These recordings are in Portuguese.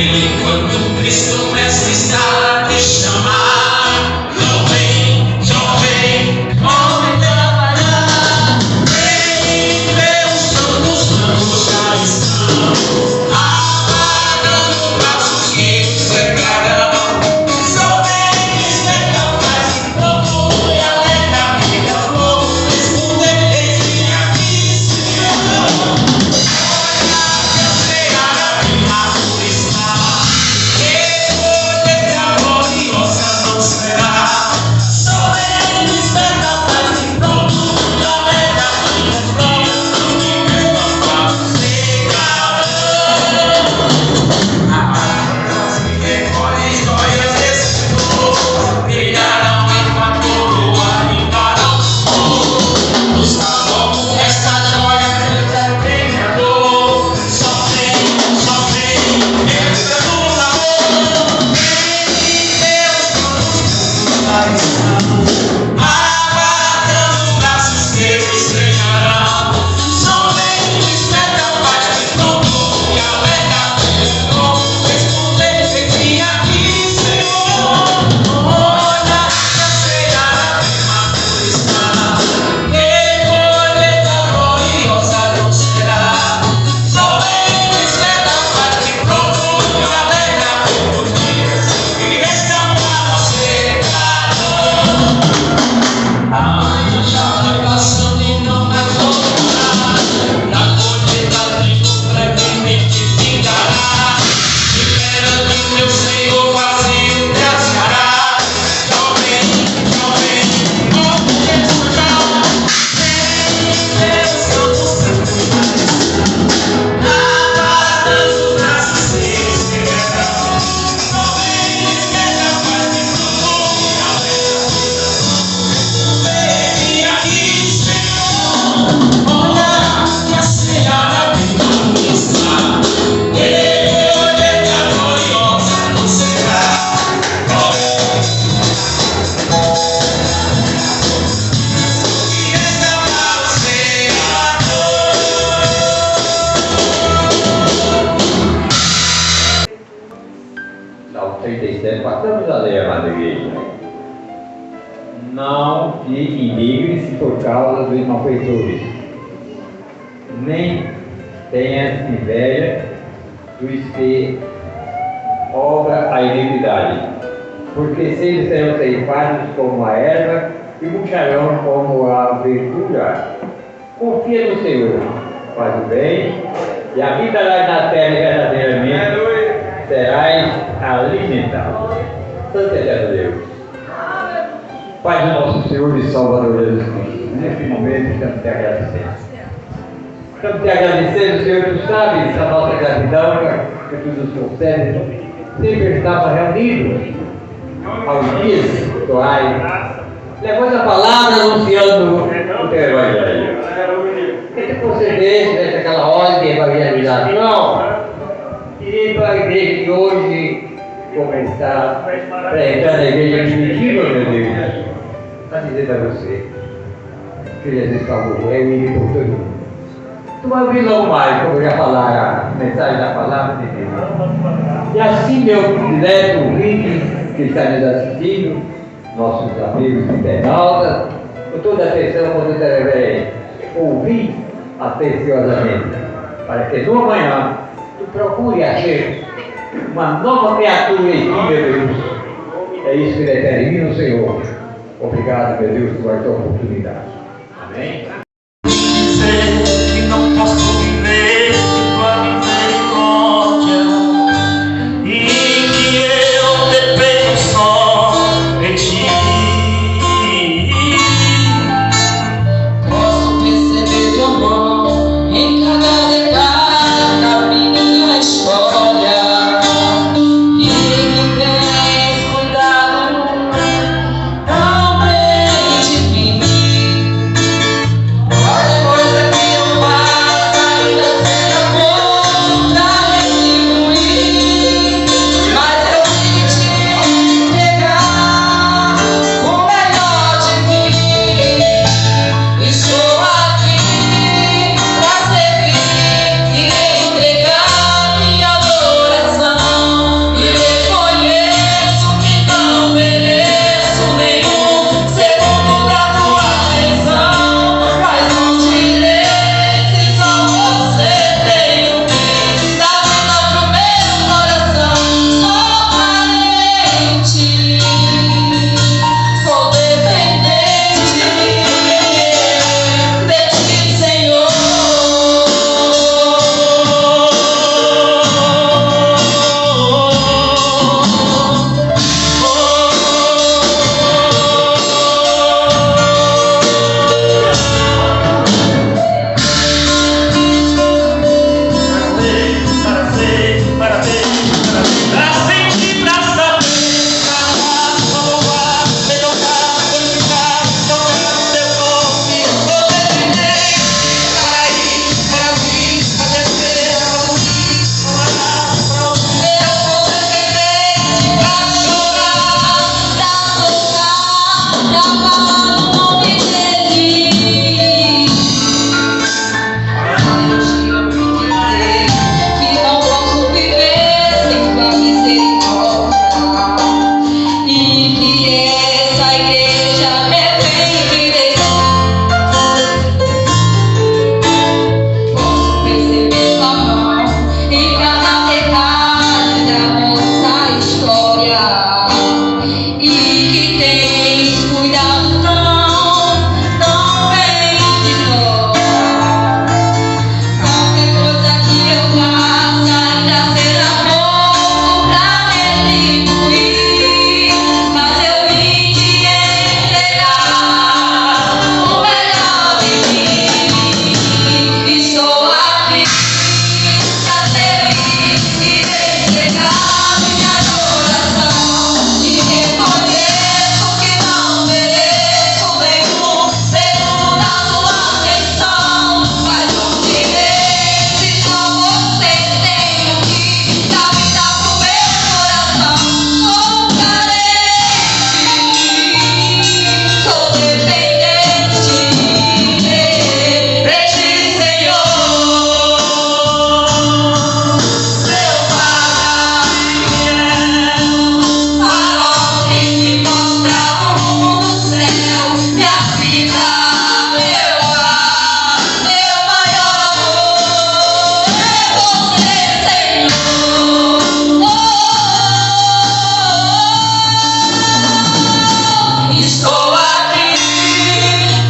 Enquanto Cristo Mestre está te chamar, jovem, homem trabalhar. Em Deus todos vamos já estão, aguardando braços que nos cercarão. Jovens, capaz de pouco e alegremente ao povo responder: eis-me aqui, Senhor. Salmo 37, passamos a ler, amada igreja. Não te indignes por causa dos malfeitores, nem tenhas inveja dos que obra a iniquidade, porque se eles serão ceifados como a erva e murcharão como a verdura. Confia no Senhor, faz o bem e habitarás na terra verdadeiramente. Serás alimentado. Santo eterno Deus, Pai do nosso Senhor e Salvador Jesus Cristo, nesse momento estamos te agradecendo. Estamos te agradecendo, Senhor, tu sabes a nossa gratidão, que tu nos concede. Sempre estamos reunidos aos dias rituais, levando a palavra, anunciando o teu evangelho. Que tu concedesse aquela hora de evangelização. E para a igreja de hoje começar para entrar na igreja primitiva, meu Deus, para dizer para você que Jesus falou, é o ídolo por todo mundo. Tu vai ouvir logo mais, como eu já falar a mensagem da palavra de Deus. E assim, meu direto ouvinte que está nos assistindo, nossos amigos internautas, com toda a atenção, quando deve ouvir atenciosamente, para que no amanhã tu procure ser uma nova criatura em ti, meu Deus. É isso que determina o Senhor. Obrigado, meu Deus, por essa oportunidade. Amém? Dizer que não posso viver sem tua misericórdia e que eu dependo só de ti. Posso perceber tua mão em cada detalhe da minha história e que tens cuidado tão bem de mim. olhar e que tens cuidado tão bem de nós. Qualquer coisa que eu faça ainda será pouco pra retribuir, mas eu vim te entregar o melhor de mim. Estou aqui pra servir e entregar minha adoração. Te reconheço que não mereço nenhum segundo da tua atenção, mas eu te dei, só você tem o que dá vida pro meu coração. Sou carente, sou dependente de ti, Senhor. Meu Pai fiel, farol que me mostra o rumo do céu, minha vida, meu lar, meu maior amor é você, Senhor. Estou aqui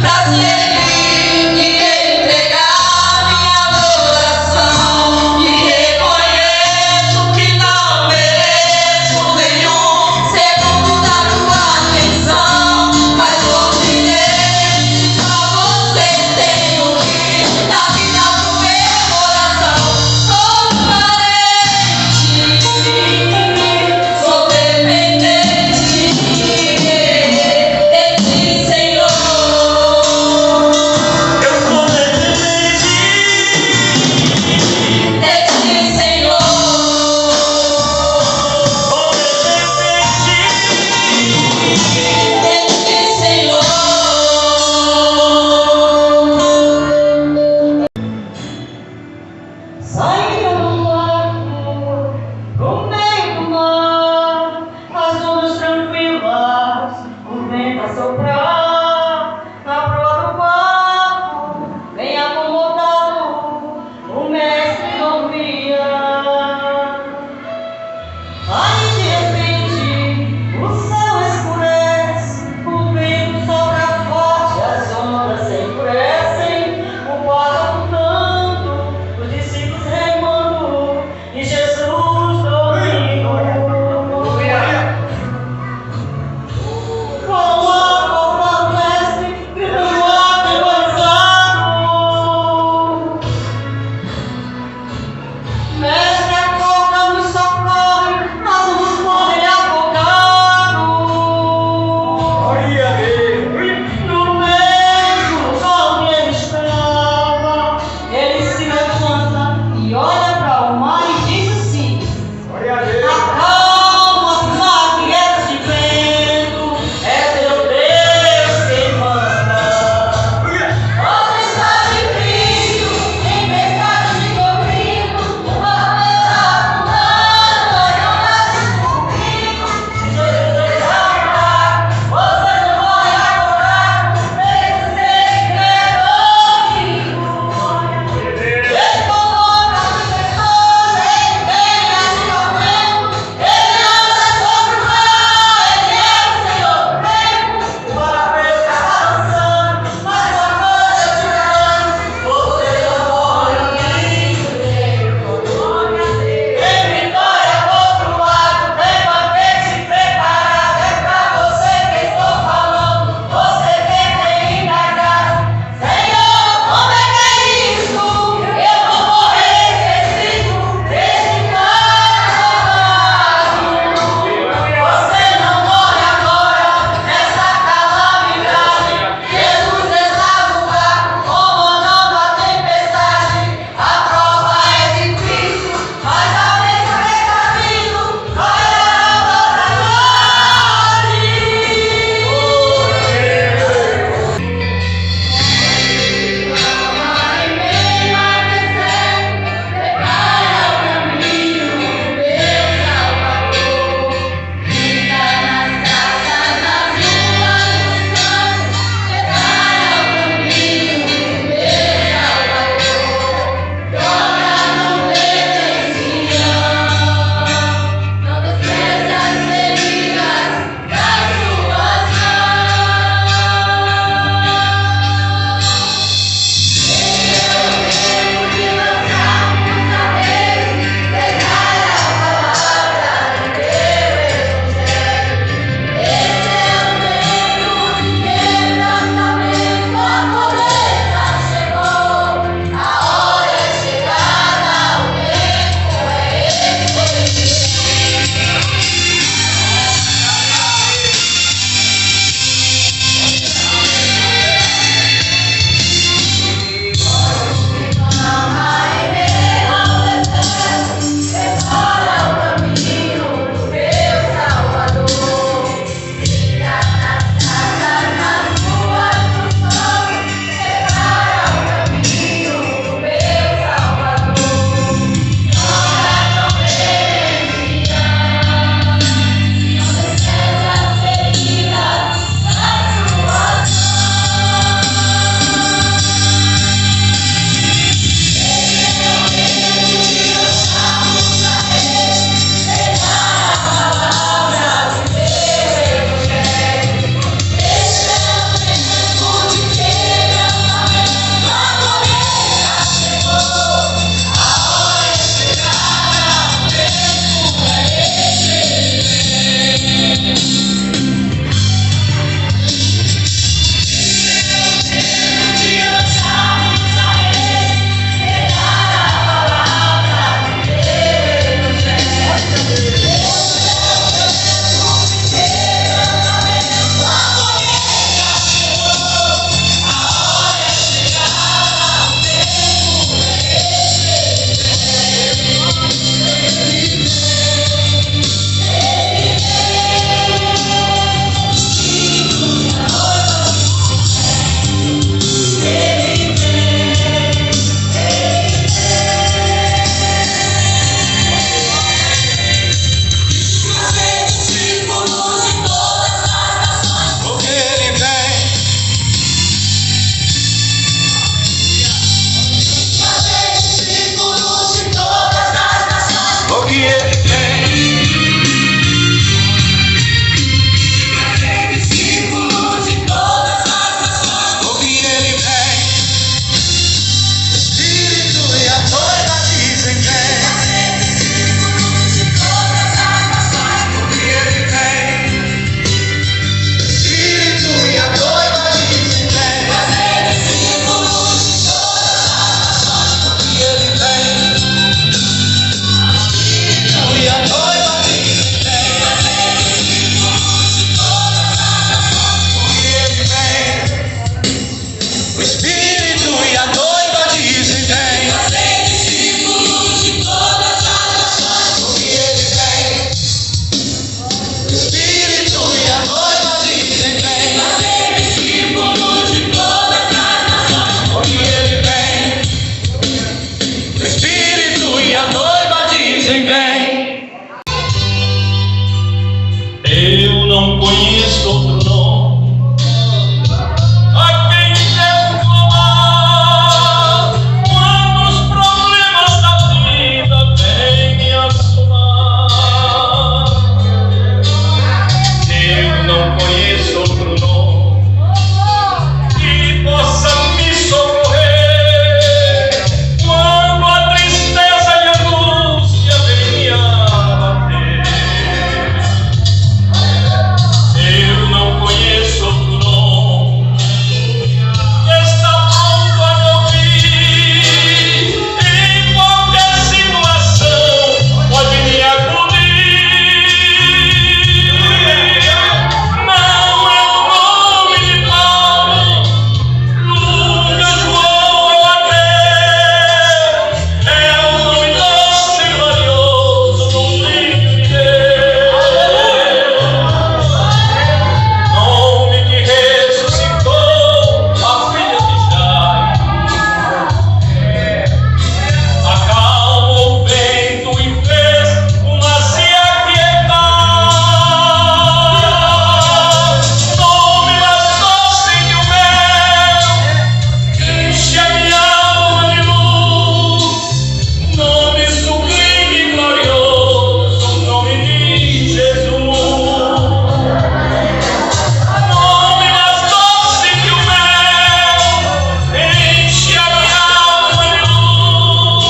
pra servir e entregar minha adoração. E reconheço que não mereço nenhum segundo da tua atenção, mas vou te dizer, só você tem o que dá vida pro meu coração. Sou carente, sou dependente de ti, Senhor. Eu sou dependente De ti, Senhor. sou dependente De ti, Senhor. Saia do barco pro meio do mar, as ondas tranquilas, o vento a soprar na proa do barco, bem acomodado, o mestre dormia. Aí de repente o céu escurece, o vento sopra forte, as ondas se enfurecem, o barco afundando, os discípulos remando e Jesus dormindo. Com a cobra do mestre gritando aterrorizado: Mestre, acorda, nos socorre, nós não conheço outro nome a quem devo clamar quando os problemas da vida vêm me assolar. Eu não conheço outro nome que possa me socorrer quando a tristeza e a angústia vem me abater. Eu não conheço outro nome que está pronto a me ouvir em qualquer situação, pode me acudir. Não é o nome de Paulo, Lucas, João ou Mateus, é o nome doce e glorioso do Filho de Deus. Nome que ressuscitou a filha de Jairo, acalmou o vento e fez o mar se aquietar. Nome mais doce que o mel, enche a minha alma de luz. Nome sublime e glorioso, o nome de Jesus. Nome mais doce que o mel, enche a minha alma de luz.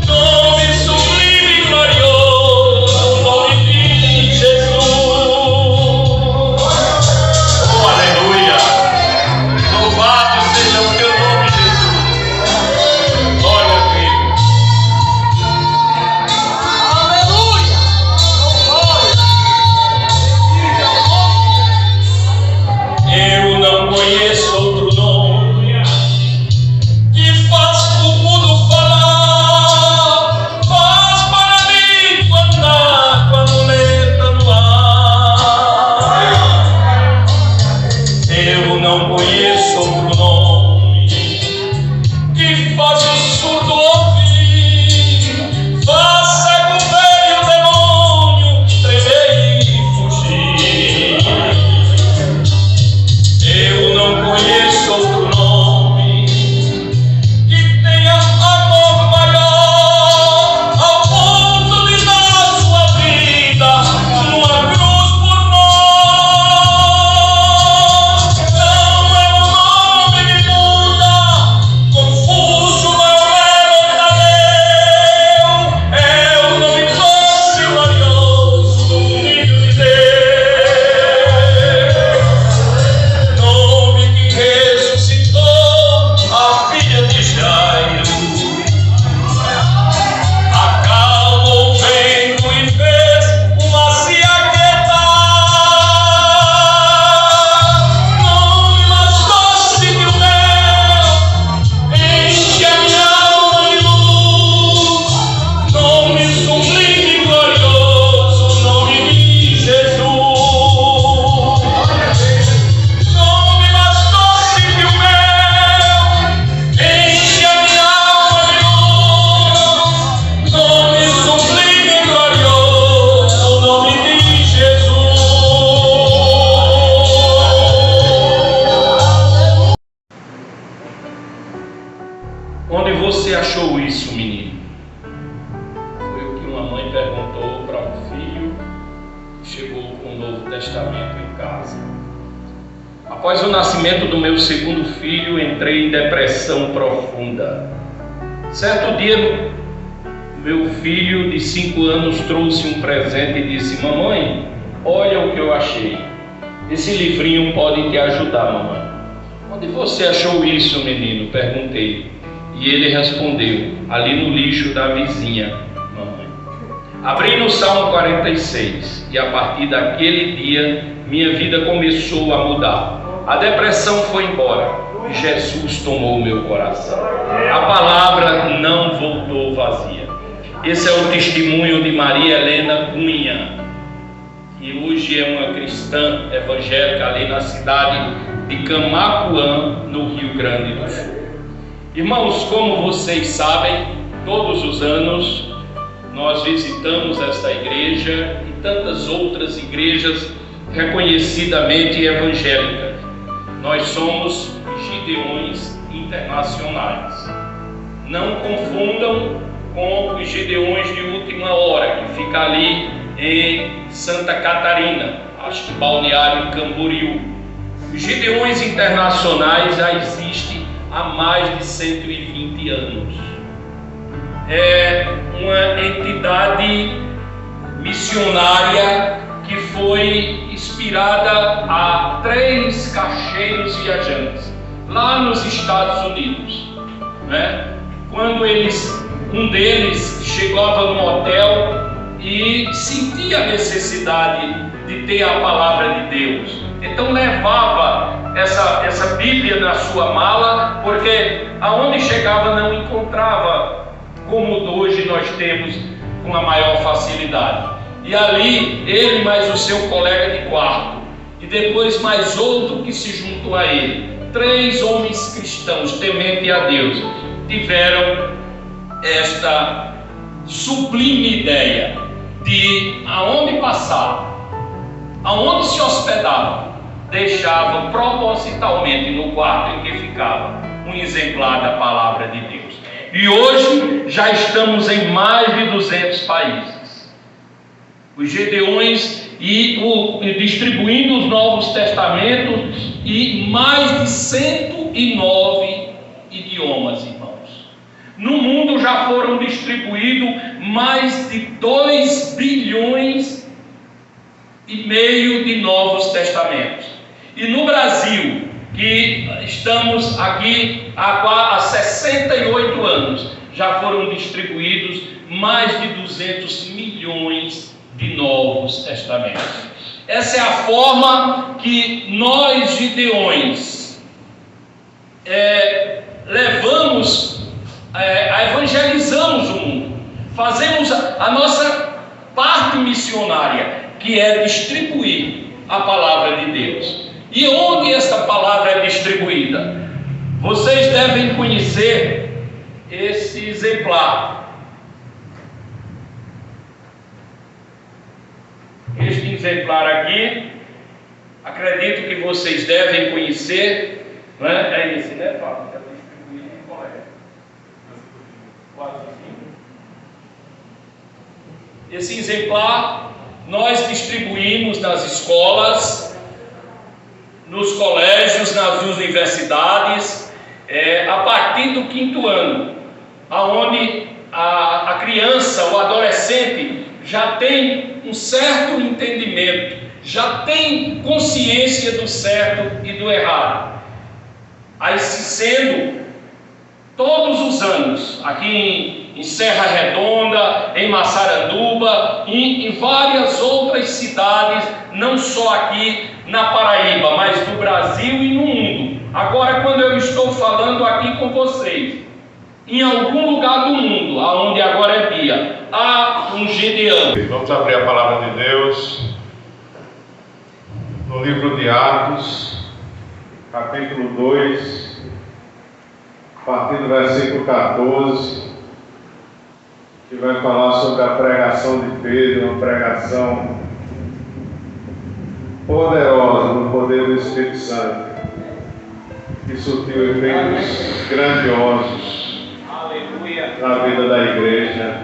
Nome sublime e glorioso, o nome de Jesus. Oh, aleluia! Louvado seja o teu nome, Jesus. Glória a Deus. Aleluia! Eu não conheço outro nome que faz o mundo falar, faz para mim andar com a muleta no ar. Eu não conheço outro nome que faz o surdo ouvir, faz cego ver e o demônio tremer e fugir. Eu não conheço outro nome que tenha amor maior ao ponto de dar sua vida numa cruz por nós. Não é o nome que muda, confuso, não é verdadeiro, é o nome doce e glorioso do Filho de Deus. Nome que ressuscitou a filha de Jairo, acalmou o vento e fez o mar se aquietar. Nome mais doce que o mel, enche a minha alma de luz. Nome sublime e glorioso, o nome de Jesus. Nome mais doce que o mel, enche a minha alma de luz. Nome sublime e glorioso, o nome de Jesus. Onde você achou isso, menino? Foi o que uma mãe perguntou para um filho que chegou com o Novo Testamento em casa. Após o nascimento do meu segundo filho, entrei em depressão profunda. Certo dia, meu filho de 5 anos trouxe um presente e disse: mamãe, olha o que eu achei. Esse livrinho pode te ajudar, mamãe. Onde você achou isso, menino? Perguntei. E ele respondeu: ali no lixo da vizinha, mamãe. Abri no Salmo 46 e a partir daquele dia minha vida começou a mudar. A depressão foi embora e Jesus tomou meu coração. A palavra não voltou vazia. Esse é o testemunho de Maria Helena Cunha, que hoje é uma cristã evangélica ali na cidade de Camaquã, no Rio Grande do Sul. Irmãos, como vocês sabem, todos os anos nós visitamos esta igreja e tantas outras igrejas reconhecidamente evangélica. Nós somos Gideões internacionais. Não confundam com os Gideões de última hora, que fica ali em Santa Catarina, acho que Balneário Camboriú. Os Gideões internacionais já existem há mais de 120 anos. É uma entidade missionária que foi inspirada a 3 cacheiros viajantes lá nos Estados Unidos, né? Quando um deles chegava no hotel e sentia a necessidade de ter a palavra de Deus, então levava essa Bíblia na sua mala, porque aonde chegava não encontrava como hoje nós temos com a maior facilidade. E ali ele mais o seu colega de quarto, e depois mais outro que se juntou a ele, 3 homens cristãos tementes a Deus, tiveram esta sublime ideia de aonde passar, aonde se hospedavam, deixavam propositalmente no quarto em que ficava um exemplar da palavra de Deus. E hoje já estamos em mais de 200 países. Os Gideões distribuindo os Novos Testamentos e mais de 109 idiomas, irmãos. No mundo já foram distribuídos mais de 2,5 bilhões de Novos Testamentos. E no Brasil, que estamos aqui há 68 anos, já foram distribuídos mais de 200 milhões de Novos Testamentos. Essa é a forma que nós, Gideões, levamos, evangelizamos o mundo, fazemos a nossa parte missionária, que é distribuir a palavra de Deus. E onde esta palavra é distribuída? Vocês devem conhecer esse exemplar. Este exemplar aqui, acredito que vocês devem conhecer, não é? É esse, né, Fábio? Está distribuído em colega. Esse exemplar nós distribuímos nas escolas, nos colégios, nas universidades, a partir do 5º ano, aonde a criança, o adolescente, já tem um certo entendimento, já tem consciência do certo e do errado. Aí sendo todos os anos, aqui em Serra Redonda, em Massaranduba, em várias outras cidades, não só aqui na Paraíba, mas no Brasil e no mundo. Agora, quando eu estou falando aqui com vocês, em algum lugar do mundo, aonde agora é dia, há um Gideão. Vamos abrir a palavra de Deus no livro de Atos, capítulo 2, a partir do versículo 14, que vai falar sobre a pregação de Pedro, uma pregação poderosa no poder do Espírito Santo, que surtiu efeitos grandiosos na vida da igreja,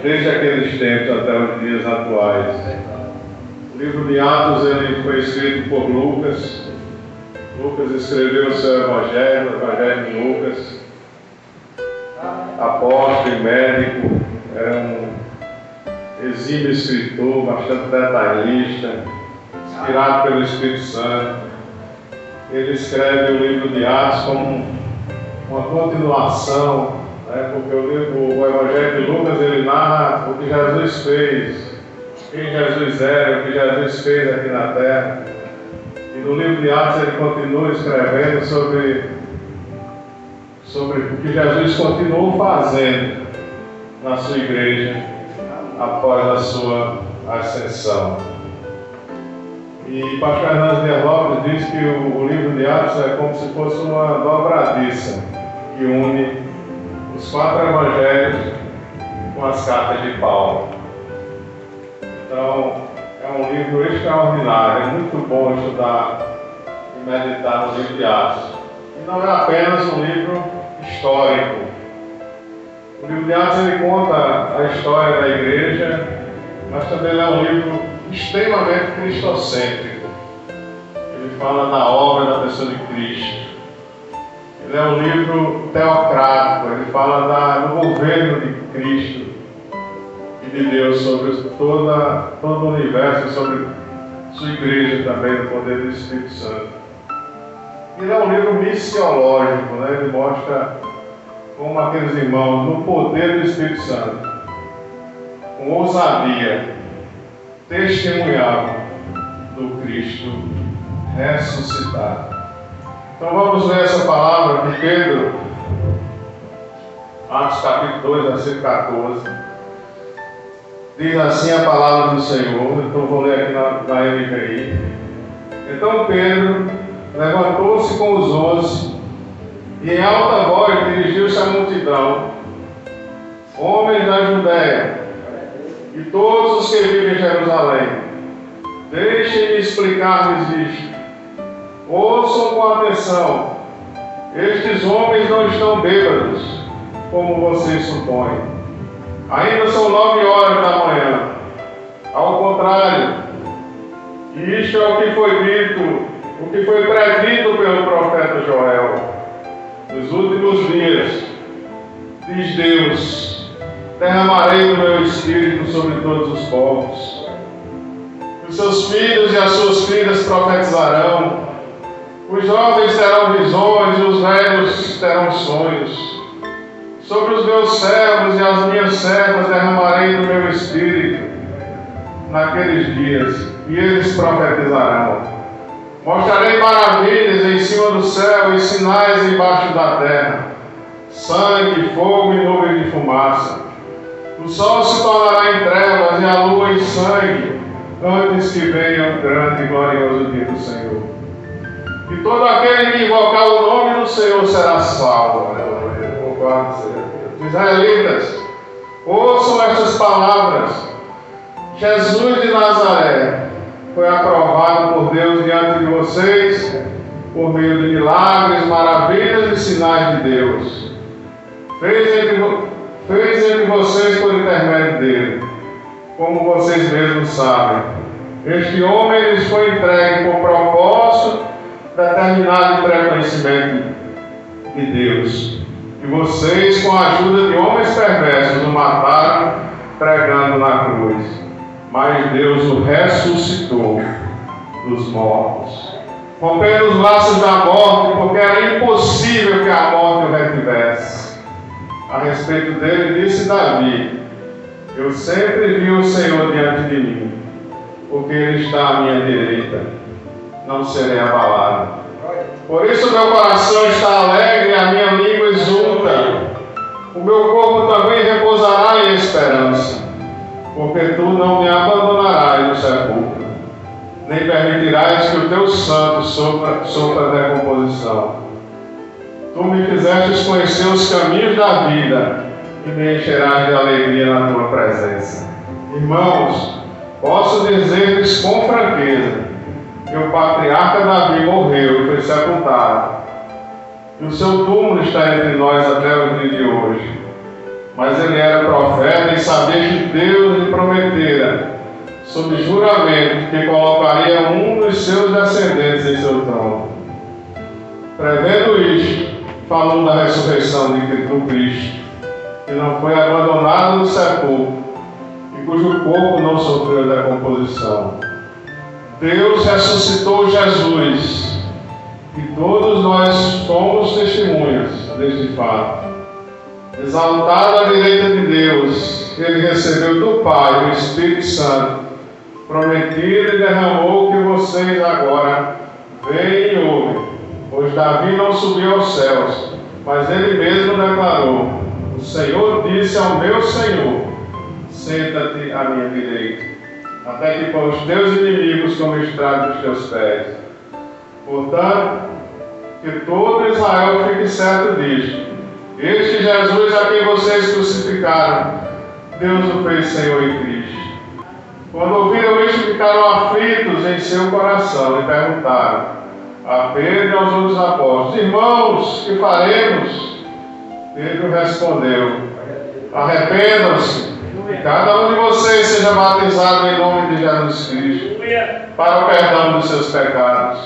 desde aqueles tempos até os dias atuais. O livro de Atos ele foi escrito por Lucas. Lucas escreveu o seu Evangelho, o Evangelho de Lucas, apóstolo e médico, era um exímio escritor, bastante detalhista, inspirado pelo Espírito Santo. Ele escreve o livro de Atos como uma continuação, né? Porque o Evangelho de Lucas ele narra o que Jesus fez, quem Jesus era, o que Jesus fez aqui na terra. E no livro de Atos ele continua escrevendo sobre o que Jesus continuou fazendo na sua igreja após a sua ascensão. E o pastor Hernandes Dias Lopes diz que o livro de Atos é como se fosse uma dobradiça que une os 4 evangelhos com as cartas de Paulo. Então, é é um livro extraordinário, é muito bom estudar e meditar no livro de Atos. E não é apenas um livro histórico. O livro de Atos ele conta a história da igreja, mas também é um livro extremamente cristocêntrico. Ele fala da obra da pessoa de Cristo. Ele é um livro teocrático, ele fala do governo de Cristo e de Deus sobre todo o universo, sobre sua igreja também, no poder do Espírito Santo. Ele é um livro missiológico, né? Ele mostra como aqueles irmãos, no poder do Espírito Santo, com ousadia, testemunhavam do Cristo ressuscitado. Então vamos ler essa palavra de Pedro, Atos capítulo 2, versículo 14. Diz assim a palavra do Senhor, então vou ler aqui na NVI. Então Pedro levantou-se com os 11 e em alta voz dirigiu-se à multidão: homens da Judéia e todos os que vivem em Jerusalém, deixem-me explicar-lhes isto. Ouçam com atenção. Estes homens não estão bêbados, como vocês supõem. Ainda são 9 horas da manhã. Ao contrário, isto é o que foi dito, o que foi predito pelo profeta Joel. Nos últimos dias, diz Deus, derramarei o meu espírito sobre todos os povos. Os seus filhos e as suas filhas profetizarão. Os jovens terão visões e os velhos terão sonhos. Sobre os meus servos e as minhas servas derramarei do meu espírito naqueles dias, e eles profetizarão. Mostrarei maravilhas em cima do céu e sinais embaixo da terra: sangue, fogo e nuvem de fumaça. O sol se tornará em trevas e a lua em sangue, antes que venha o grande e glorioso dia do Senhor. E todo aquele que invocar o nome do Senhor será salvo. Israelitas, ouçam estas palavras. Jesus de Nazaré foi aprovado por Deus diante de vocês por meio de milagres, maravilhas e sinais de Deus. Fez entre vocês por intermédio dele, como vocês mesmos sabem. Este homem lhes foi entregue por propósito determinado e pré-conhecimento de Deus. E vocês, com a ajuda de homens perversos, o mataram pregando na cruz. Mas Deus o ressuscitou dos mortos, rompendo os laços da morte, porque era impossível que a morte o retivesse. A respeito dele, disse Davi: eu sempre vi o Senhor diante de mim, porque ele está à minha direita, não serei abalado. Por isso meu coração está alegre e a minha língua exulta. O meu corpo também repousará em esperança, porque tu não me abandonarás no sepulcro, nem permitirás que o teu santo sofra decomposição. Tu me fizestes conhecer os caminhos da vida e me encherás de alegria na tua presença. Irmãos, posso dizer-lhes com franqueza que o patriarca Davi morreu e foi sepultado, e o seu túmulo está entre nós até o dia de hoje. Mas ele era profeta e sabia que Deus lhe prometera, sob juramento, que colocaria um dos seus descendentes em seu trono. Prevendo isto, falou da ressurreição do Cristo, que não foi abandonado no sepulcro e cujo corpo não sofreu decomposição. Deus ressuscitou Jesus, e todos nós somos testemunhas deste fato. Exaltado à direita de Deus, ele recebeu do Pai o Espírito Santo, prometido e derramou o que vocês agora veem e ouvem. Pois Davi não subiu aos céus, mas ele mesmo declarou: o Senhor disse ao meu Senhor: senta-te à minha direita, até que põe os teus inimigos como estrado dos teus pés. Portanto, que todo Israel fique certo disto: este Jesus a quem vocês crucificaram, Deus o fez Senhor em Cristo. Quando ouviram isto, ficaram aflitos em seu coração e perguntaram a Pedro e aos outros apóstolos: irmãos, que faremos? Pedro respondeu: arrependam-se, e cada um de vocês seja batizado em nome de Jesus Cristo, para o perdão dos seus pecados,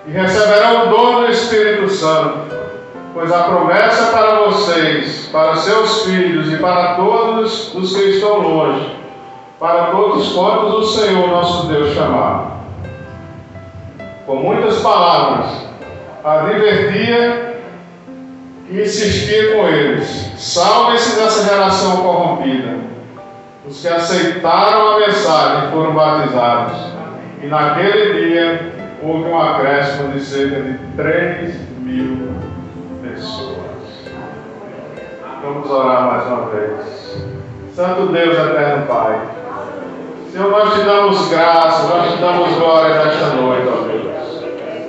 e receberão o dom do Espírito Santo, pois a promessa para vocês, para seus filhos e para todos os que estão longe, para todos quantos o Senhor nosso Deus chamar. Com muitas palavras, advertia e insistia com eles: salvem-se dessa geração corrompida. Os que aceitaram a mensagem foram batizados, e naquele dia houve um acréscimo de cerca de 3.000 pessoas. Vamos orar mais uma vez. Santo Deus, eterno Pai, Senhor, nós te damos graça, nós te damos glória nesta noite, ó Deus.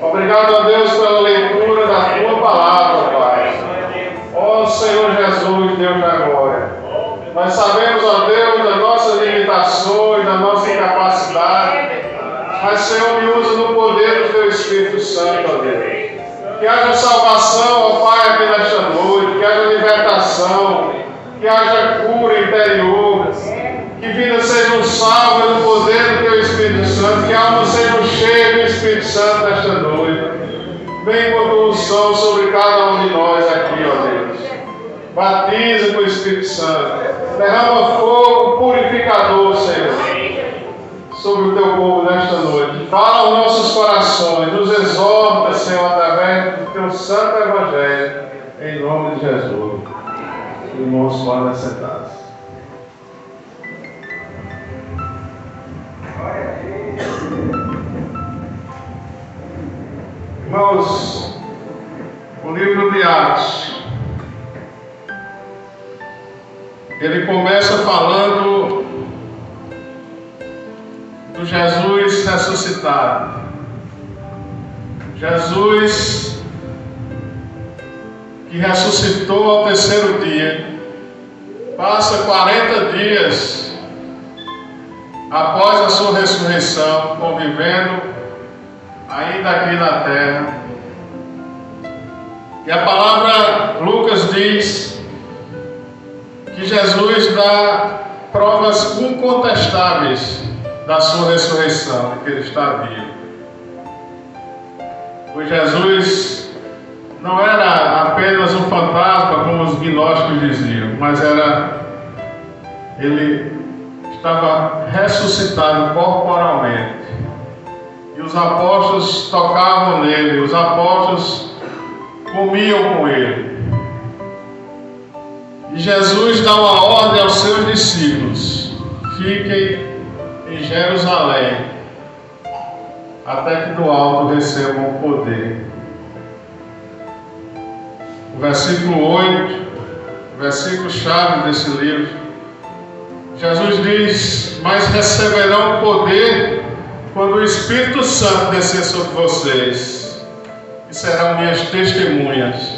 Obrigado, ó Deus, pela leitura da tua palavra, Pai. Ó Senhor Jesus, Deus da glória, nós sabemos, ó Deus, das nossas limitações, da nossa incapacidade, mas, Senhor, me usa no poder do teu Espírito Santo, ó Deus. Que haja salvação, ó Pai, aqui nesta noite, que haja libertação, que haja cura interior, que vidas sejam salvas no poder do teu Espírito Santo, que almas sejam cheias do Espírito Santo nesta noite. Vem com tua unção sobre cada um de nós aqui, ó Deus. Batiza com o Espírito Santo. Derrama fogo purificador, Senhor, sobre o teu povo nesta noite. Fala aos nossos corações, nos exorta, Senhor, através do teu santo evangelho, em nome de Jesus. Irmãos, podem sentar-se. Irmãos, o livro de Atos, ele começa falando do Jesus ressuscitado. Jesus que ressuscitou ao terceiro dia, passa 40 dias após a sua ressurreição, convivendo ainda aqui na terra. E a palavra Lucas diz que Jesus dá provas incontestáveis da sua ressurreição, de que ele está vivo. Pois Jesus não era apenas um fantasma, como os gnósticos diziam, mas ele estava ressuscitado corporalmente. E os apóstolos tocavam nele, os apóstolos comiam com ele. E Jesus dá uma ordem aos seus discípulos: fiquem em Jerusalém, até que do alto recebam o poder. O versículo 8, o versículo chave desse livro, Jesus diz: mas receberão poder quando o Espírito Santo descer sobre vocês, e serão minhas testemunhas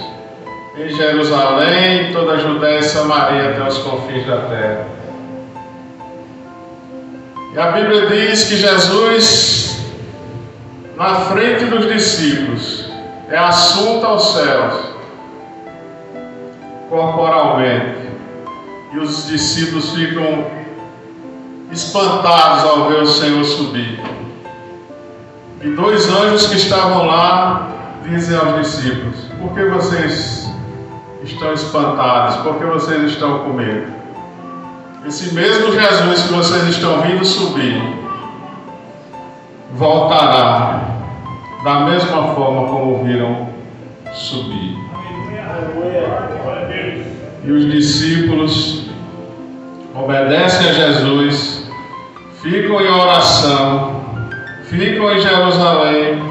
em Jerusalém, toda a Judéia e Samaria, até os confins da terra. E a Bíblia diz que Jesus, na frente dos discípulos, é assunto aos céus, corporalmente, e os discípulos ficam espantados ao ver o Senhor subir. E dois anjos que estavam lá dizem aos discípulos: por que vocês estão espantados? Por que vocês estão com medo? Esse mesmo Jesus que vocês estão vendo subir voltará da mesma forma como viram subir. E os discípulos obedecem a Jesus, ficam em oração, ficam em Jerusalém.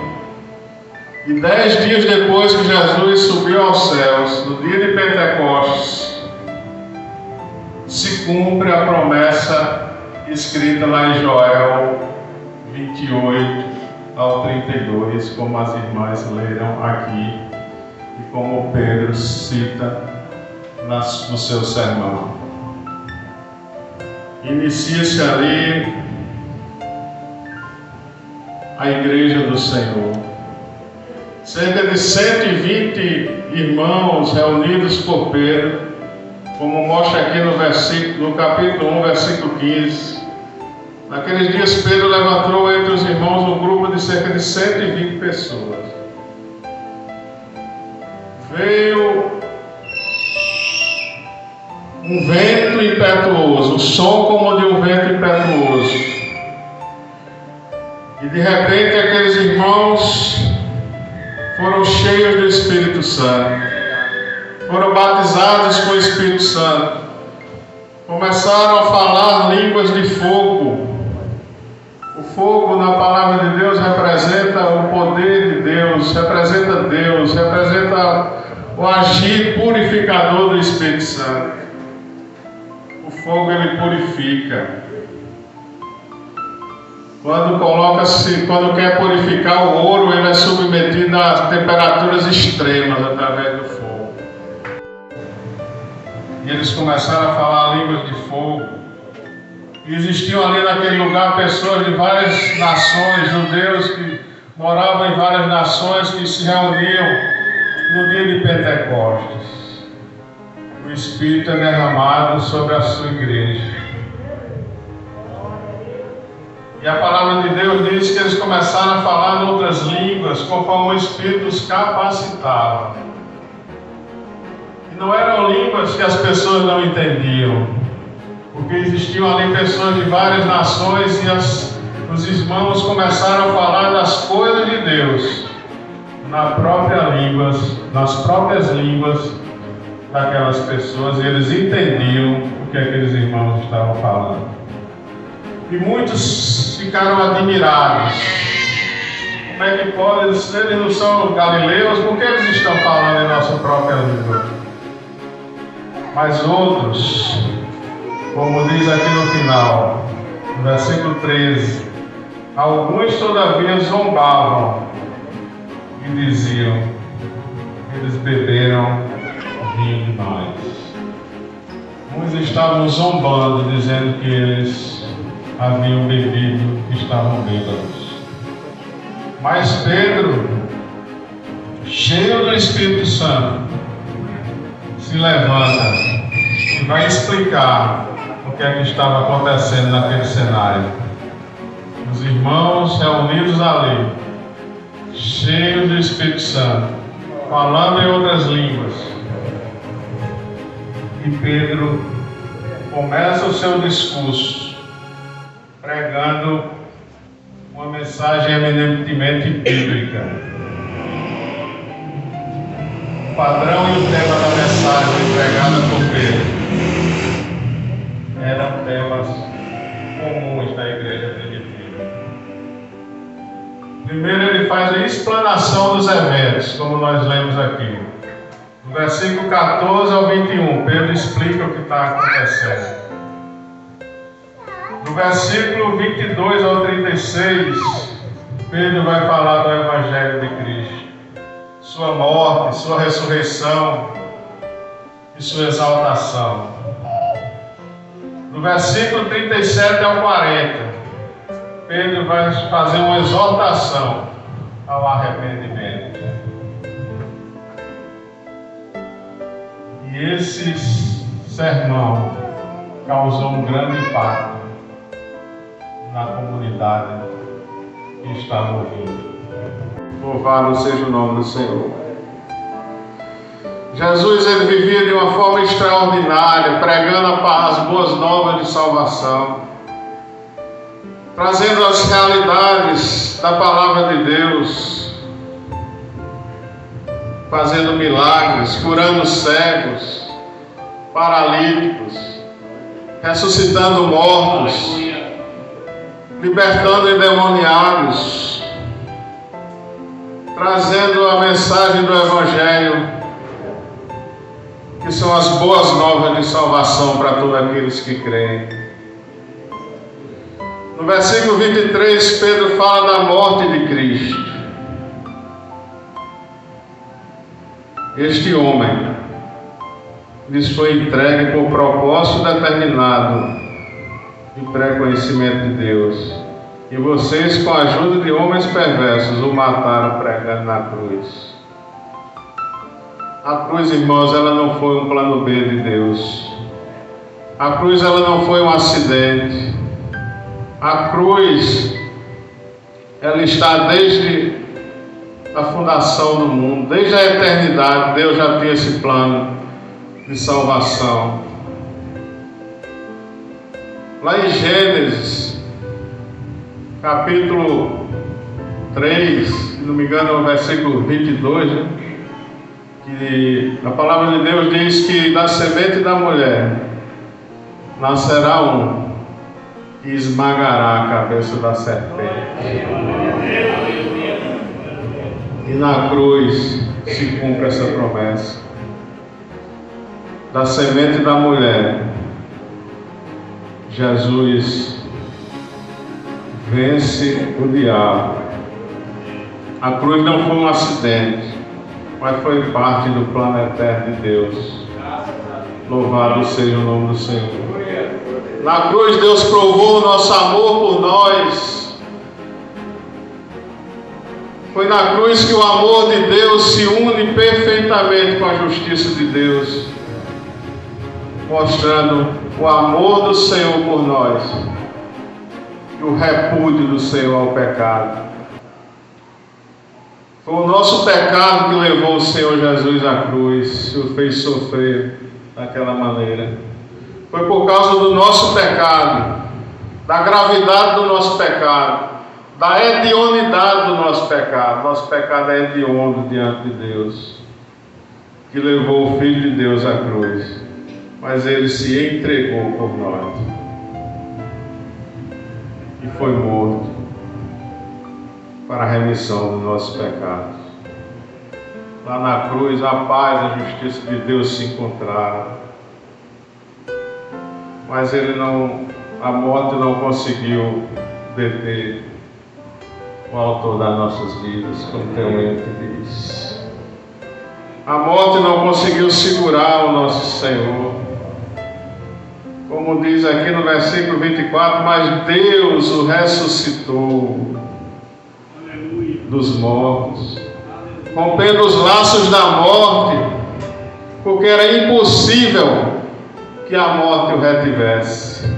E 10 dias depois que Jesus subiu aos céus, no dia de Pentecostes, se cumpre a promessa escrita lá em Joel 28 ao 32, como as irmãs leram aqui e como Pedro cita no seu sermão. Inicia-se ali a igreja do Senhor. Cerca de 120 irmãos reunidos por Pedro, como mostra aqui no capítulo 1, versículo 15. Naqueles dias Pedro levantou entre os irmãos um grupo de cerca de 120 pessoas. Veio um vento impetuoso, um som como de um vento impetuoso. E de repente aqueles irmãos foram cheios do Espírito Santo, foram batizados com o Espírito Santo, começaram a falar línguas de fogo. O fogo na palavra de Deus representa o poder de Deus, representa o agir purificador do Espírito Santo. O fogo ele purifica. Quando quer purificar o ouro, ele é submetido a temperaturas extremas através do fogo. E eles começaram a falar línguas de fogo. E existiam ali naquele lugar pessoas de várias nações, judeus que moravam em várias nações, que se reuniam no dia de Pentecostes. O Espírito é derramado sobre a sua igreja. E a palavra de Deus diz que eles começaram a falar em outras línguas, conforme o Espírito os capacitava. E não eram línguas que as pessoas não entendiam, porque existiam ali pessoas de várias nações e os irmãos começaram a falar das coisas de Deus nas próprias línguas daquelas pessoas, e eles entendiam o que aqueles irmãos estavam falando. E muitos ficaram admirados. Como é que pode? Eles não são galileus, por que eles estão falando em nossa própria língua? Mas outros, como diz aqui no final, no versículo 13, alguns todavia zombavam e diziam: eles beberam vinho demais. Uns estavam zombando, dizendo que eles haviam bebido e estavam bêbados. Mas Pedro, cheio do Espírito Santo, se levanta e vai explicar o que é que estava acontecendo naquele cenário. Os irmãos reunidos ali, cheios do Espírito Santo, falando em outras línguas. E Pedro começa o seu discurso pregando uma mensagem eminentemente bíblica. O padrão e o tema da mensagem pregada por Pedro eram temas comuns na igreja primitiva. Primeiro ele faz a explanação dos eventos, como nós lemos aqui. No versículo 14 ao 21, Pedro explica o que está acontecendo. No versículo 22 ao 36, Pedro vai falar do Evangelho de Cristo, sua morte, sua ressurreição e sua exaltação. No versículo 37 ao 40, Pedro vai fazer uma exortação ao arrependimento. E esse sermão causou um grande impacto na comunidade que estava ouvindo. Louvado seja o nome do Senhor. Jesus ele vivia de uma forma extraordinária, pregando as boas novas de salvação, trazendo as realidades da palavra de Deus, fazendo milagres, curando cegos, paralíticos, ressuscitando mortos, libertando endemoniados, trazendo a mensagem do Evangelho, que são as boas novas de salvação para todos aqueles que creem. No versículo 23, Pedro fala da morte de Cristo. Este homem lhes foi entregue por propósito determinado e pré-conhecimento de Deus, E vocês, com a ajuda de homens perversos, o mataram pregando na cruz. A cruz, irmãos, ela não foi um plano B de Deus. A cruz, ela não foi um acidente. A cruz, ela está desde a fundação do mundo, desde a eternidade. Deus já tinha esse plano de salvação. Lá em Gênesis, capítulo 3, se não me engano, é o versículo 22, né? Que a palavra de Deus diz que da semente da mulher nascerá um que esmagará a cabeça da serpente. E na cruz se cumpre essa promessa. Da semente da mulher, Jesus vence o diabo. A cruz não foi um acidente, mas foi parte do plano eterno de Deus. Louvado seja o nome do Senhor. Na cruz Deus provou o nosso amor por nós. Foi na cruz que o amor de Deus se une perfeitamente com a justiça de Deus, mostrando o amor do Senhor por nós e o repúdio do Senhor ao pecado. Foi o nosso pecado que levou o Senhor Jesus à cruz, o fez sofrer daquela maneira. Foi por causa do nosso pecado, da gravidade do nosso pecado, da hedionidade do nosso pecado. Nosso pecado é hediondo diante de Deus, que levou o Filho de Deus à cruz. Mas Ele se entregou por nós e foi morto para a remissão dos nossos pecados. Lá na cruz, a paz e a justiça de Deus se encontraram. Mas a morte não conseguiu deter o autor das nossas vidas, como o Teoente diz. A morte não conseguiu segurar o nosso Senhor. Como diz aqui no versículo 24, mas Deus o ressuscitou dos mortos, rompendo os laços da morte, porque era impossível que a morte o retivesse.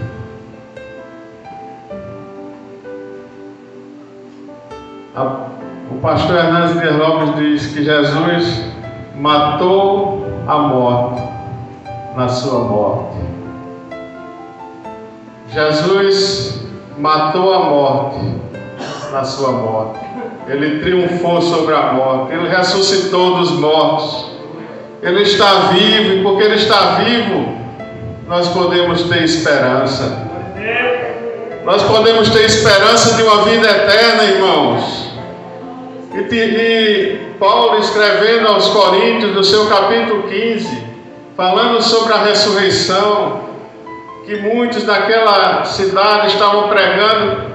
O pastor Hernandes Dias Lopes diz que Jesus matou a morte na sua morte. Jesus matou a morte na sua morte. Ele triunfou sobre a morte. Ele ressuscitou dos mortos. Ele está vivo, e porque Ele está vivo, nós podemos ter esperança. Nós podemos ter esperança de uma vida eterna, irmãos. E Paulo, escrevendo aos Coríntios, no seu capítulo 15, falando sobre a ressurreição, que muitos daquela cidade estavam pregando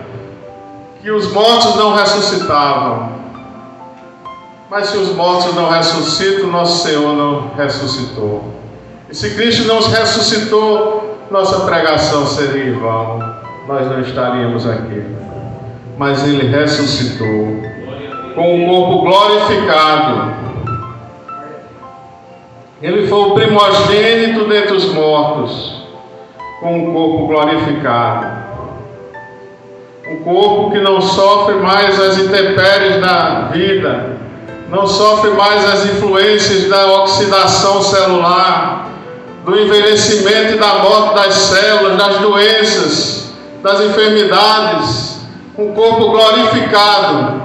que os mortos não ressuscitavam. Mas se os mortos não ressuscitam, nosso Senhor não ressuscitou. E se Cristo não ressuscitou, nossa pregação seria em vão. Nós não estaríamos aqui. Mas Ele ressuscitou com o corpo glorificado. Ele foi o primogênito dentre os mortos, com o corpo glorificado. Um corpo que não sofre mais as intempéries da vida, não sofre mais as influências da oxidação celular, do envelhecimento e da morte das células, das doenças, das enfermidades. Um corpo glorificado,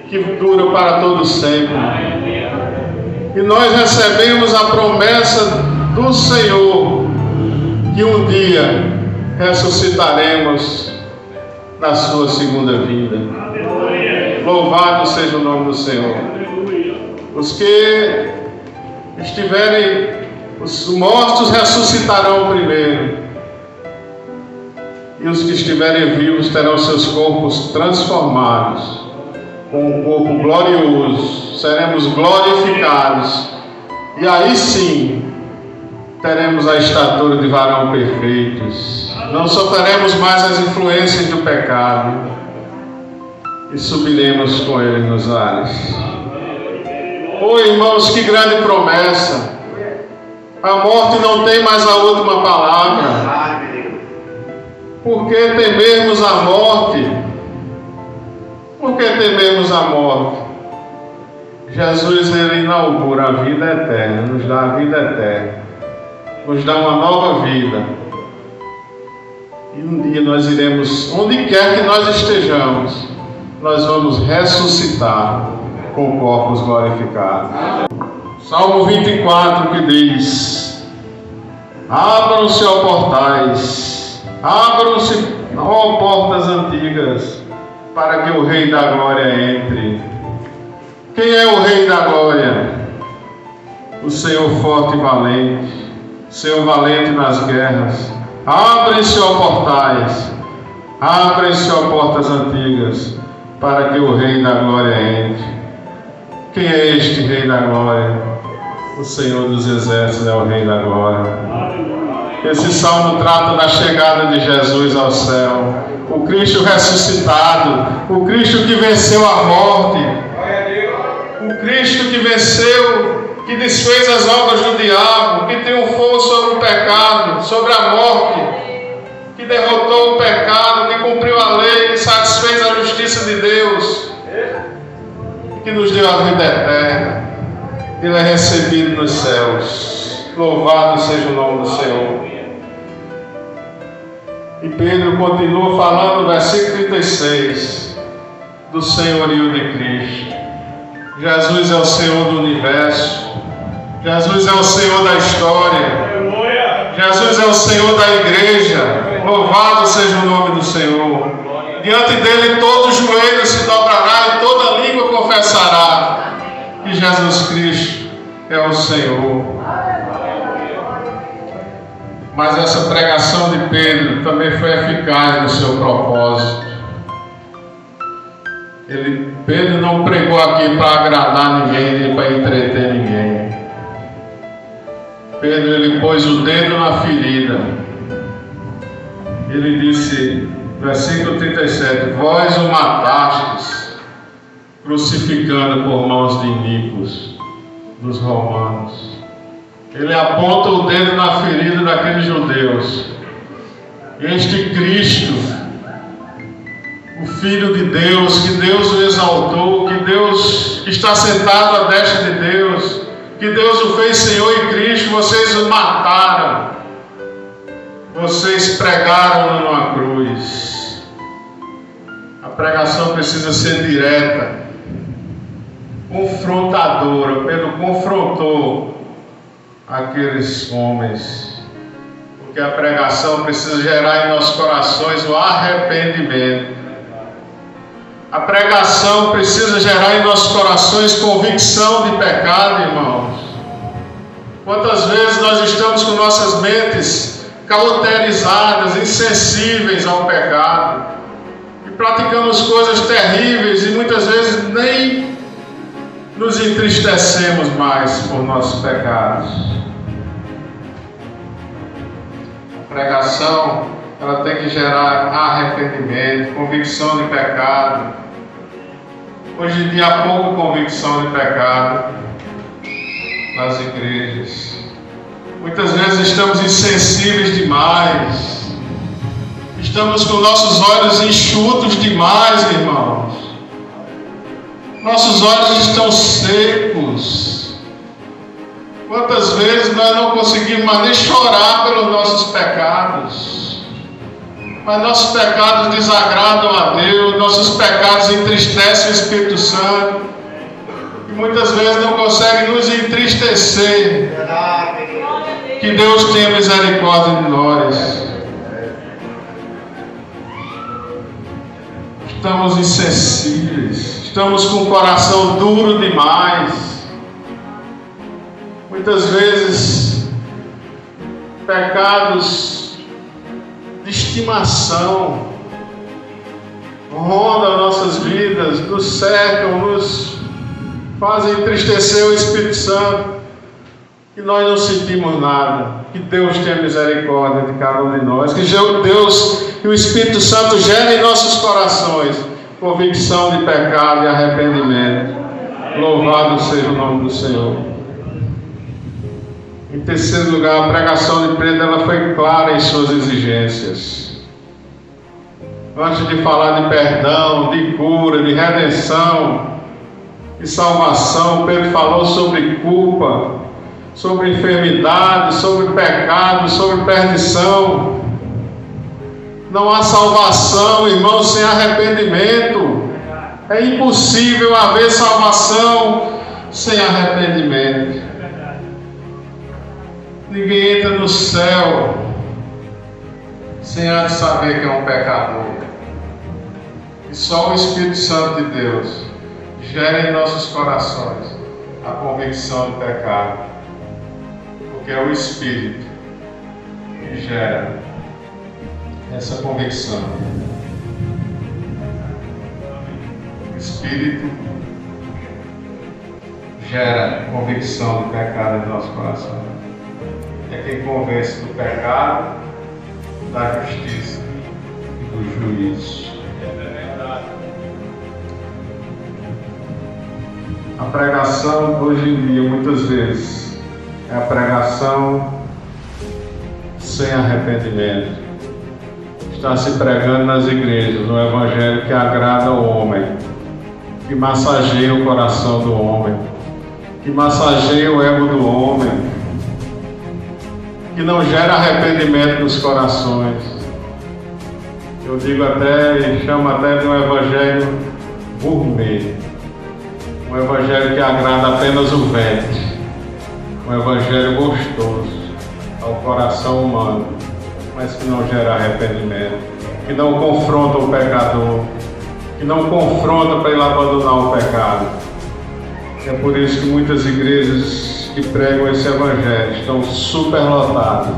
que dura para todo sempre. E nós recebemos a promessa do Senhor, que um dia ressuscitaremos na sua segunda vinda. Louvado seja o nome do Senhor. Os que estiverem, os mortos ressuscitarão primeiro, e os que estiverem vivos terão seus corpos transformados, com um corpo glorioso. Seremos glorificados, e aí sim teremos a estatura de varão perfeitos, não sofreremos mais as influências do pecado e subiremos com Ele nos ares. Oh, irmãos, que grande promessa! A morte não tem mais a última palavra. Por que temermos a morte? Por que temermos a morte? Jesus, Ele inaugura a vida eterna, nos dá a vida eterna, nos dá uma nova vida. E um dia nós iremos, onde quer que nós estejamos, nós vamos ressuscitar com corpos glorificados. Salmo 24 que diz: abram-se, ó portais, abram-se, ó portas antigas, para que o Rei da Glória entre. Quem é o Rei da Glória? O Senhor forte e valente, Senhor valente nas guerras. Abrem-se, ó portais, abrem-se, ó portas antigas, para que o Rei da Glória entre. Quem é este Rei da Glória? O Senhor dos Exércitos é o Rei da Glória. Esse salmo trata da chegada de Jesus ao céu, o Cristo ressuscitado, o Cristo que venceu a morte, o Cristo que venceu, que desfez as obras do diabo, que triunfou sobre o pecado, sobre a morte, que derrotou o pecado, que cumpriu a lei, que satisfez a justiça de Deus, que nos deu a vida eterna. Ele é recebido nos céus. Louvado seja o nome do Senhor. E Pedro continua falando no versículo 36 do senhorio de Cristo. Jesus é o Senhor do universo. Jesus é o Senhor da história. Jesus é o Senhor da igreja. Louvado seja o nome do Senhor. Diante dele todo joelho se dobrará e toda língua confessará que Jesus Cristo é o Senhor. Mas essa pregação de Pedro também foi eficaz no seu propósito. Pedro não pregou aqui para agradar ninguém, nem para entreter ninguém. Pedro, ele pôs o dedo na ferida. Ele disse, versículo 37, vós o matastes, crucificando por mãos de iníquos dos romanos. Ele aponta o dedo na ferida daqueles judeus. Este Cristo, o Filho de Deus, que Deus o exaltou, que Deus está sentado à destra de Deus, que Deus o fez Senhor e Cristo, vocês o mataram. Vocês pregaram-no numa cruz. A pregação precisa ser direta, confrontadora. Pedro confrontou aqueles homens, porque a pregação precisa gerar em nossos corações o arrependimento. A pregação precisa gerar em nossos corações convicção de pecado, irmãos. Quantas vezes nós estamos com nossas mentes cauterizadas, insensíveis ao pecado, e praticamos coisas terríveis e muitas vezes nem nos entristecemos mais por nossos pecados. A pregação, ela tem que gerar arrependimento, convicção de pecado. Hoje em dia há pouca convicção de pecado nas igrejas. Muitas vezes estamos insensíveis demais. Estamos com nossos olhos enxutos demais, irmãos. Nossos olhos estão secos. Quantas vezes nós não conseguimos mais nem chorar pelos nossos pecados? Mas nossos pecados desagradam a Deus, nossos pecados entristecem o Espírito Santo, e muitas vezes não conseguem nos entristecer. Que Deus tenha misericórdia de nós. Estamos insensíveis, estamos com o coração duro demais. Muitas vezes, pecados de estimação rondam nossas vidas, nos cercam, nos fazem entristecer o Espírito Santo. que nós não sentimos nada, que Deus tenha misericórdia de cada um de nós, que Deus e o Espírito Santo gerem em nossos corações convicção de pecado e arrependimento. Louvado seja o nome do Senhor. Em terceiro lugar, a pregação de Pedro ela foi clara em suas exigências. Antes de falar de perdão, de cura, de redenção, de salvação, Pedro falou sobre culpa, sobre enfermidade, sobre pecado, sobre perdição. Não há salvação, irmão, sem arrependimento. É impossível haver salvação sem arrependimento. Ninguém entra no céu sem antes saber que é um pecador. E só o Espírito Santo de Deus gera em nossos corações a convicção do pecado. Porque é o Espírito que gera essa convicção. O Espírito gera convicção do pecado em nosso coração. É quem convence do pecado, da justiça e do juízo. A pregação hoje em dia, muitas vezes, é a pregação sem arrependimento. Está se pregando nas igrejas um evangelho que agrada ao homem, que massageia o coração do homem, que massageia o ego do homem, que não gera arrependimento nos corações. Eu digo até, e chamo até de um evangelho gourmet, um evangelho que agrada apenas o ventre, um evangelho gostoso ao coração humano, mas que não gera arrependimento, que não confronta o pecador, que não confronta para ele abandonar o pecado. É por isso que muitas igrejas que pregam esse evangelho estão superlotadas,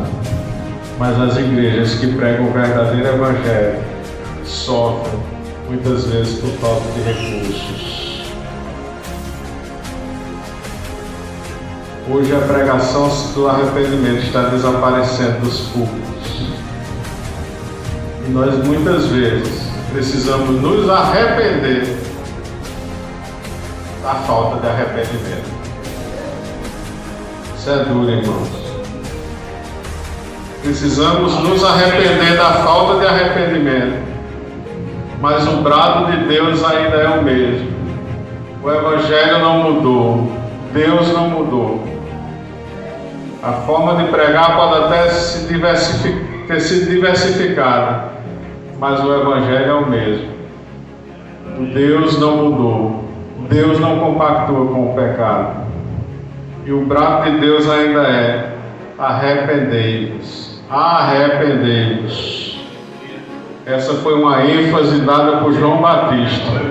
mas as igrejas que pregam o verdadeiro evangelho sofrem muitas vezes por falta de recursos. Hoje a pregação do arrependimento está desaparecendo dos púlpitos. E nós muitas vezes precisamos nos arrepender da falta de arrependimento. Isso é duro, irmãos. Precisamos nos arrepender da falta de arrependimento. Mas o brado de Deus ainda é o mesmo. O Evangelho não mudou. Deus não mudou. A forma de pregar pode até ter sido diversificada, mas o Evangelho é o mesmo. Deus não mudou. Deus não compactua com o pecado. E o brado de Deus ainda é: arrependei-vos. Arrependei-vos. Essa foi uma ênfase dada por João Batista,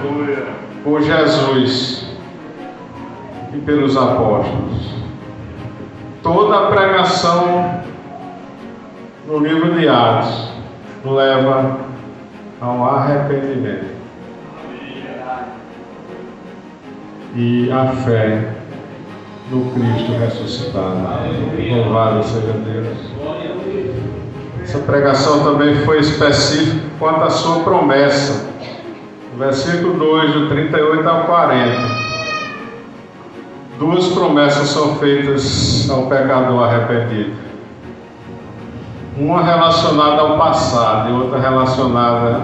por Jesus e pelos apóstolos. Toda a pregação no livro de Atos leva ao arrependimento e à fé no Cristo ressuscitado. Louvado seja Deus. Essa pregação também foi específica quanto à sua promessa. No versículo 2, do 38 ao 40. Duas promessas são feitas ao pecador arrependido. Uma relacionada ao passado e outra relacionada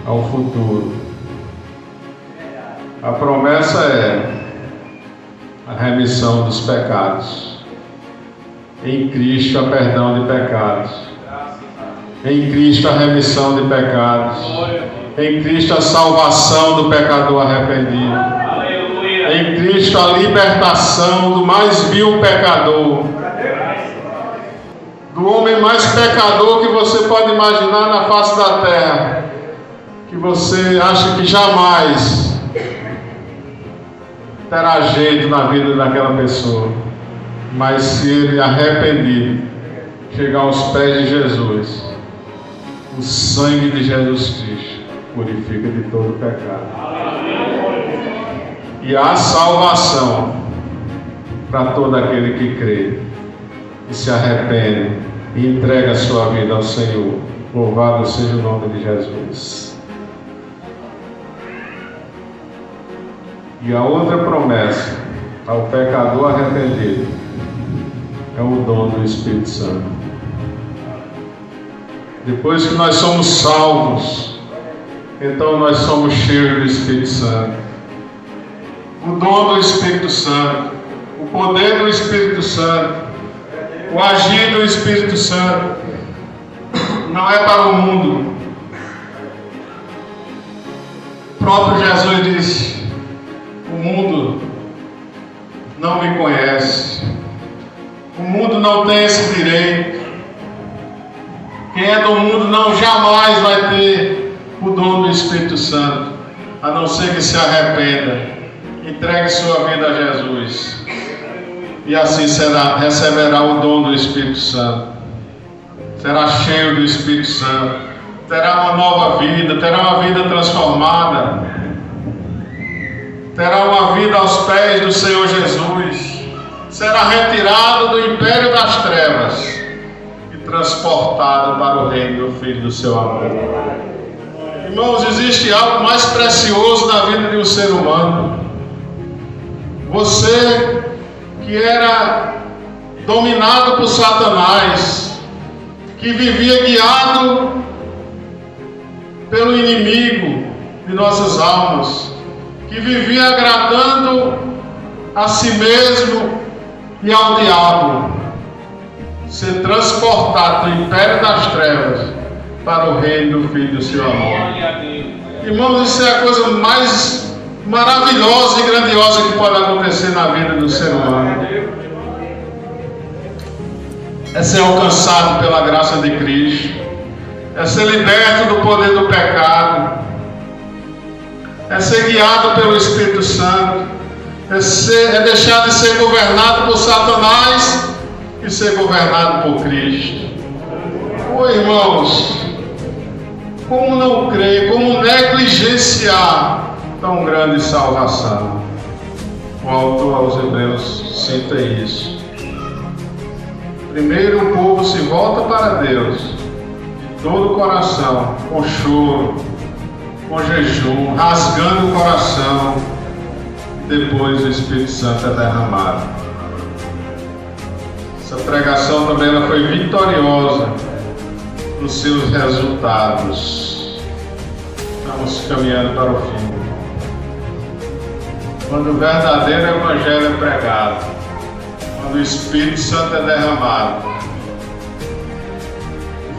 ao futuro. A promessa é a remissão dos pecados. Em Cristo há perdão de pecados. Em Cristo a remissão de pecados. Em Cristo a salvação do pecador arrependido. Em Cristo a libertação do mais vil pecador, do homem mais pecador que você pode imaginar na face da terra, que você acha que jamais terá jeito na vida daquela pessoa, mas se ele arrependido chegar aos pés de Jesus, o sangue de Jesus Cristo purifica de todo pecado. E a salvação para todo aquele que crê e se arrepende e entrega a sua vida ao Senhor. Louvado seja o nome de Jesus. E a outra promessa ao pecador arrependido é o dom do Espírito Santo. Depois que nós somos salvos, então nós somos cheios do Espírito Santo. O dom do Espírito Santo, o poder do Espírito Santo, o agir do Espírito Santo não é para o mundo. O próprio Jesus disse: o mundo não me conhece, o mundo não tem esse direito. Quem é do mundo não jamais vai ter o dom do Espírito Santo, a não ser que se arrependa, entregue sua vida a Jesus, e assim receberá o dom do Espírito Santo, será cheio do Espírito Santo, terá uma nova vida, terá uma vida transformada, terá uma vida aos pés do Senhor Jesus, será retirado do império das trevas e transportado para o reino do Filho do seu amor. Irmãos, existe algo mais precioso na vida de um ser humano. Você que era dominado por Satanás, que vivia guiado pelo inimigo de nossas almas, que vivia agradando a si mesmo e ao diabo, ser transportado do império das trevas para o reino do Filho do seu amor. Irmãos, isso é a coisa mais maravilhosa e grandiosa que pode acontecer na vida do ser humano. É ser alcançado pela graça de Cristo, é ser liberto do poder do pecado, é ser guiado pelo Espírito Santo, é deixar de ser governado por Satanás e ser governado por Cristo. Irmãos, como não crer, como negligenciar tão grande salvação? O autor aos Hebreus cita isso. Primeiro o povo se volta para Deus de todo o coração, com choro, com jejum, rasgando o coração, e depois o Espírito Santo é derramado. Essa pregação também ela foi vitoriosa nos seus resultados. Estamos caminhando para o fim. Quando o verdadeiro Evangelho é pregado, quando o Espírito Santo é derramado,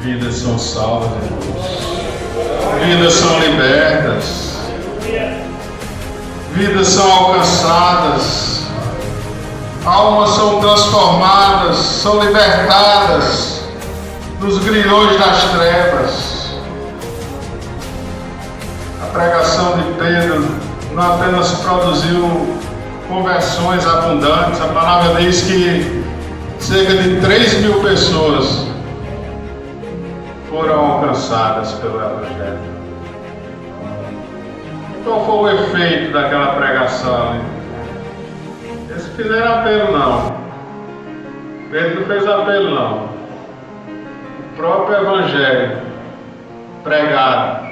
vidas são salvas, vidas são libertas, vidas são alcançadas, almas são transformadas, são libertadas dos grilhões das trevas. A pregação de Pedro não apenas produziu conversões abundantes, a palavra diz que cerca de 3.000 pessoas foram alcançadas pelo Evangelho. Qual foi o efeito daquela pregação? Eles fizeram apelo não. Pedro não fez apelo não. O próprio Evangelho pregado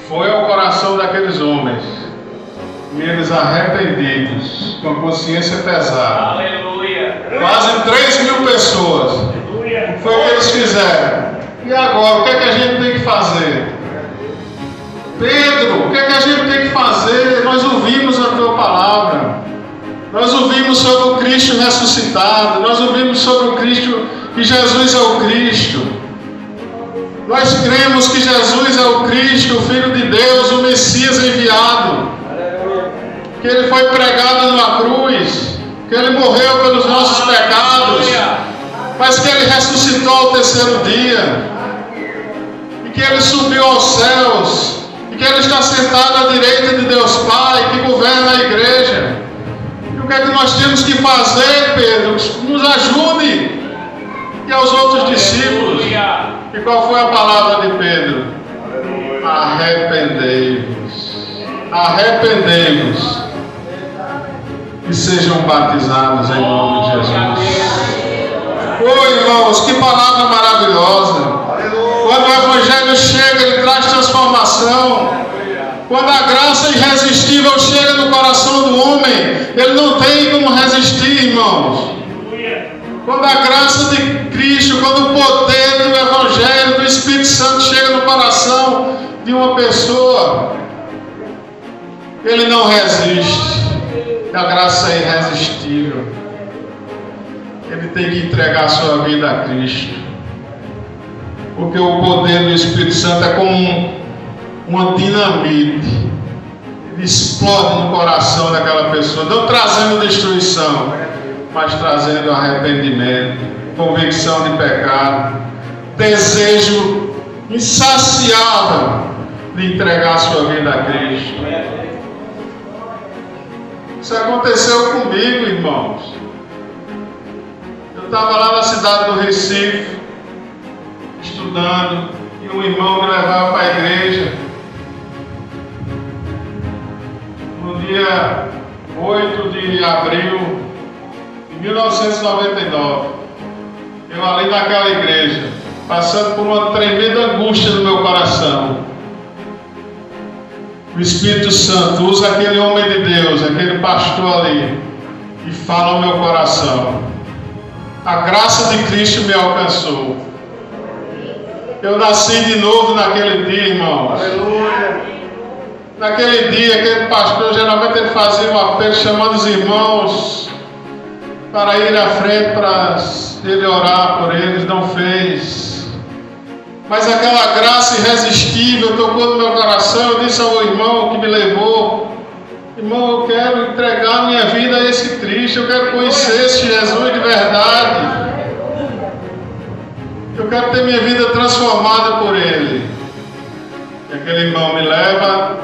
foi ao coração daqueles homens, e eles arrependidos, com a consciência pesada. Aleluia. Quase 3.000 pessoas. Aleluia. Foi o que eles fizeram. E agora, o que é que a gente tem que fazer? Pedro, o que é que a gente tem que fazer? Nós ouvimos a tua palavra. Nós ouvimos sobre o Cristo ressuscitado. Nós ouvimos sobre o Cristo, que Jesus é o Cristo. Nós cremos que Jesus é o Cristo, o Filho de Deus, o Messias enviado. Que Ele foi pregado na cruz, que Ele morreu pelos nossos pecados, mas que Ele ressuscitou ao terceiro dia, e que Ele subiu aos céus, e que Ele está sentado à direita de Deus Pai, que governa a igreja. E o que é que nós temos que fazer, Pedro? Nos ajude, e aos outros discípulos. E qual foi a palavra de Pedro? Arrependei-vos. Arrependei-vos. e sejam batizados em nome de Jesus. Oh, irmãos, que palavra maravilhosa! Quando o Evangelho chega, ele traz transformação. Quando a graça irresistível chega no coração do homem, ele não tem como resistir, irmãos. Quando a graça de Cristo, quando o poder do Evangelho, do Espírito Santo chega no coração de uma pessoa, ele não resiste. A graça é irresistível. Ele tem que entregar a sua vida a Cristo. Porque o poder do Espírito Santo é como uma dinamite. Ele explode no coração daquela pessoa, não trazendo destruição, mas trazendo arrependimento, convicção de pecado, desejo insaciável de entregar a sua vida a Cristo. Isso aconteceu comigo, irmãos. Eu estava lá na cidade do Recife, estudando, e um irmão me levava para a igreja. No dia 8 de abril de 1999, eu ali naquela igreja, passando por uma tremenda angústia no meu coração. O Espírito Santo usa aquele homem de Deus, aquele pastor ali, e fala ao meu coração. A graça de Cristo me alcançou. Eu nasci de novo naquele dia, irmãos. Aleluia. Naquele dia, aquele pastor, geralmente ele fazia um apelo chamando os irmãos para ir à frente, para ele orar por eles, não fez. Mas aquela graça irresistível tocou no meu coração. Eu disse ao irmão que me levou: irmão, eu quero entregar minha vida a esse Cristo, eu quero conhecer esse Jesus de verdade. Eu quero ter minha vida transformada por Ele. E aquele irmão me leva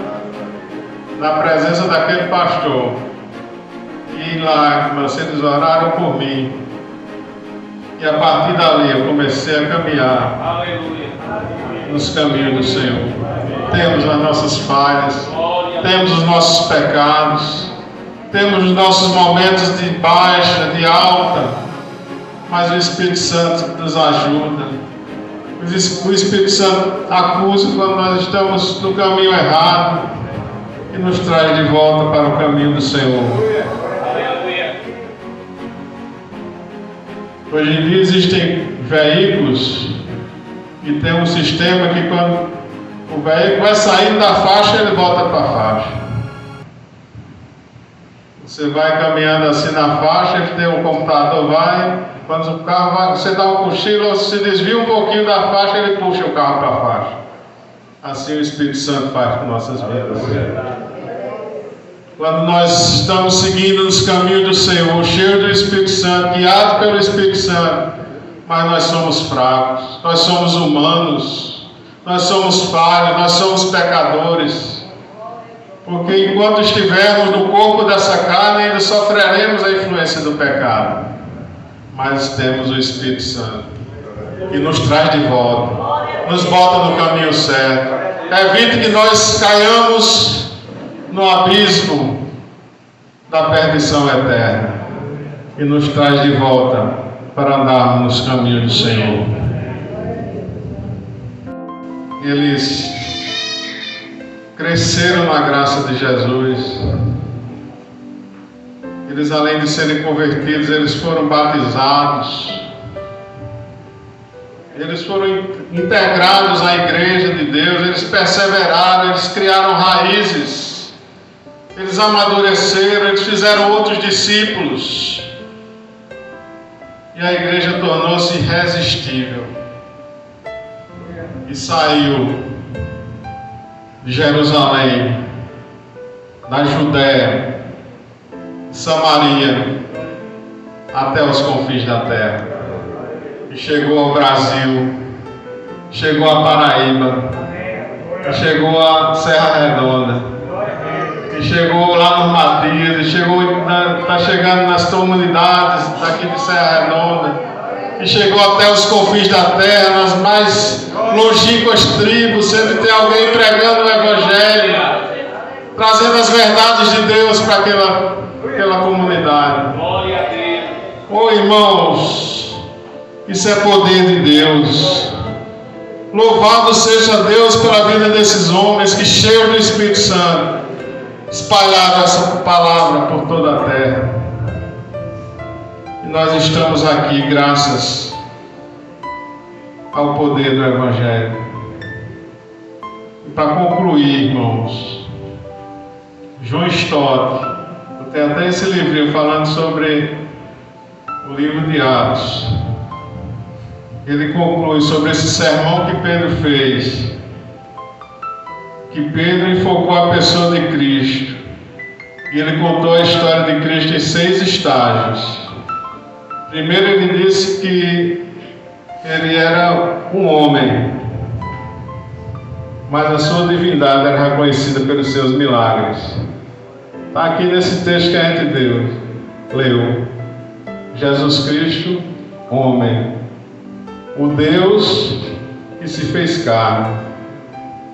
na presença daquele pastor. E lá, eles oraram por mim. E a partir dali eu comecei a caminhar nos caminhos do Senhor. Temos as nossas falhas, temos os nossos pecados, temos os nossos momentos de baixa, de alta, mas o Espírito Santo nos ajuda. O Espírito Santo acusa quando nós estamos no caminho errado e nos traz de volta para o caminho do Senhor. Hoje em dia existem veículos e tem um sistema que quando o veículo vai saindo da faixa, ele volta para a faixa. Você vai caminhando assim na faixa, tem um computador, quando o carro vai, você dá um cochilo, se desvia um pouquinho da faixa, ele puxa o carro para a faixa. Assim o Espírito Santo faz com nossas vidas. Quando nós estamos seguindo nos caminhos do Senhor, cheios do Espírito Santo, guiados pelo Espírito Santo, mas nós somos fracos, nós somos humanos, nós somos falhos, nós somos pecadores. Porque enquanto estivermos no corpo dessa carne, ainda sofreremos a influência do pecado. Mas temos o Espírito Santo, que nos traz de volta, nos bota no caminho certo, evita que nós caiamos no abismo da perdição eterna e nos traz de volta para andarmos nos caminhos do Senhor. Eles cresceram na graça de Jesus. Eles, além de serem convertidos, eles foram batizados. Eles foram integrados à igreja de Deus. Eles perseveraram, eles criaram raízes. Eles amadureceram, eles fizeram outros discípulos. E a igreja tornou-se irresistível. E saiu de Jerusalém, da Judéia, Samaria, até os confins da terra. E chegou ao Brasil, chegou a Paraíba, chegou a Serra Redonda. E chegou lá no Matias, está chegando nas comunidades daqui de Serra Redonda, e chegou até os confins da terra, nas mais longínquas tribos, sempre tem alguém pregando o Evangelho, trazendo as verdades de Deus para pela comunidade. Glória a Deus. Oh, irmãos, isso é poder de Deus. Louvado seja Deus pela vida desses homens que, cheios do Espírito Santo, espalharam essa palavra por toda a terra. E nós estamos aqui graças ao poder do Evangelho. E para concluir, irmãos, John Stott, eu tenho até esse livrinho falando sobre o livro de Atos. Ele conclui sobre esse sermão que Pedro fez, que Pedro enfocou a pessoa de Cristo, e ele contou a história de Cristo em 6 estágios. Primeiro ele disse que ele era um homem, mas a sua divindade era reconhecida pelos seus milagres. Está aqui nesse texto que a gente leu. Jesus Cristo, homem, o Deus que se fez carne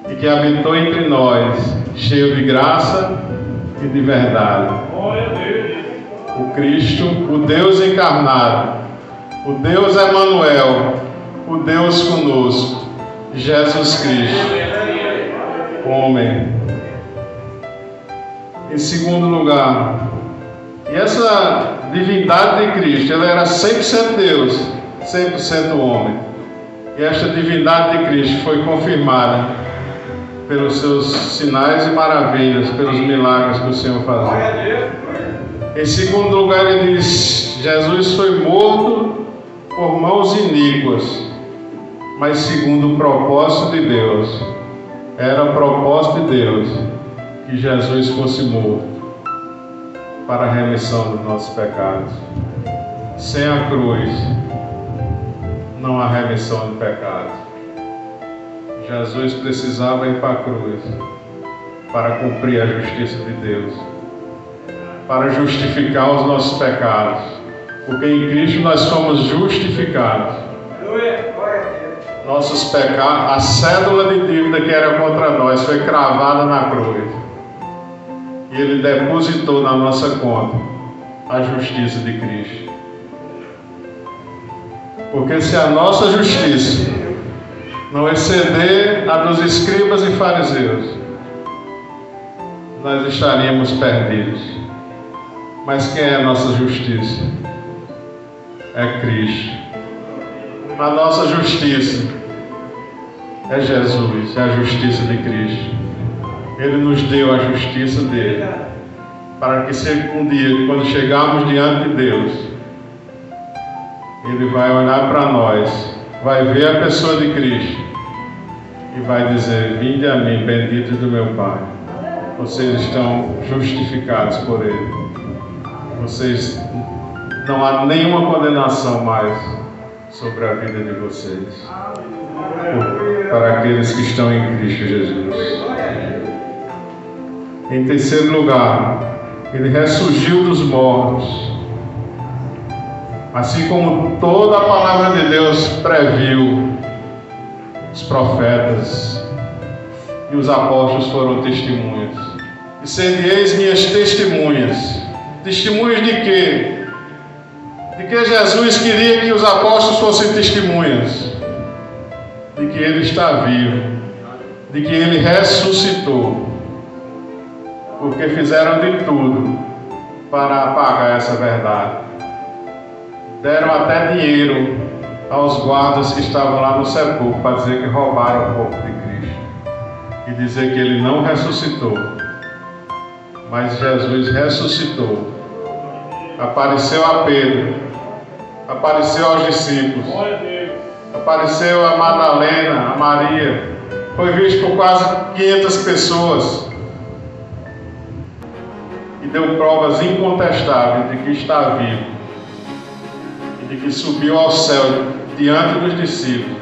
e que habitou entre nós, cheio de graça e de verdade. O Cristo, o Deus encarnado, o Deus Emanuel, o Deus conosco, Jesus Cristo, homem. Em segundo lugar, e essa divindade de Cristo, ela era 100% Deus, 100% homem. E esta divindade de Cristo foi confirmada pelos seus sinais e maravilhas, pelos milagres que o Senhor fazia. Em segundo lugar, ele diz: Jesus foi morto por mãos iníquas, mas segundo o propósito de Deus. Era o propósito de Deus que Jesus fosse morto para a remissão dos nossos pecados. Sem a cruz não há remissão de pecados. Jesus precisava ir para a cruz para cumprir a justiça de Deus, para justificar os nossos pecados, porque em Cristo nós somos justificados. Nossos pecados, a cédula de dívida que era contra nós foi cravada na cruz, e Ele depositou na nossa conta a justiça de Cristo. Porque se a nossa justiça não exceder a dos escribas e fariseus, nós estaríamos perdidos. Mas quem é a nossa justiça? É Cristo. A nossa justiça é Jesus, é a justiça de Cristo. Ele nos deu a justiça dele, para que um dia, quando chegarmos diante de Deus, Ele vai olhar para nós, vai ver a pessoa de Cristo e vai dizer: vinde a mim, benditos do meu Pai. Vocês estão justificados por Ele. Vocês, não há nenhuma condenação mais sobre a vida de vocês, para aqueles que estão em Cristo Jesus. Em terceiro lugar, Ele ressurgiu dos mortos, assim como toda a palavra de Deus previu. Os profetas e os apóstolos foram testemunhas. E sereis minhas testemunhas. Testemunhas de quê? De que Jesus queria que os apóstolos fossem testemunhas. De que Ele está vivo. De que Ele ressuscitou. Porque fizeram de tudo para apagar essa verdade. Deram até dinheiro aos guardas que estavam lá no sepulcro para dizer que roubaram o corpo de Cristo e dizer que Ele não ressuscitou. Mas Jesus ressuscitou. Apareceu a Pedro, apareceu aos discípulos, apareceu a Madalena, a Maria, foi visto por quase 500 pessoas e deu provas incontestáveis de que está vivo e de que subiu ao céu diante dos discípulos,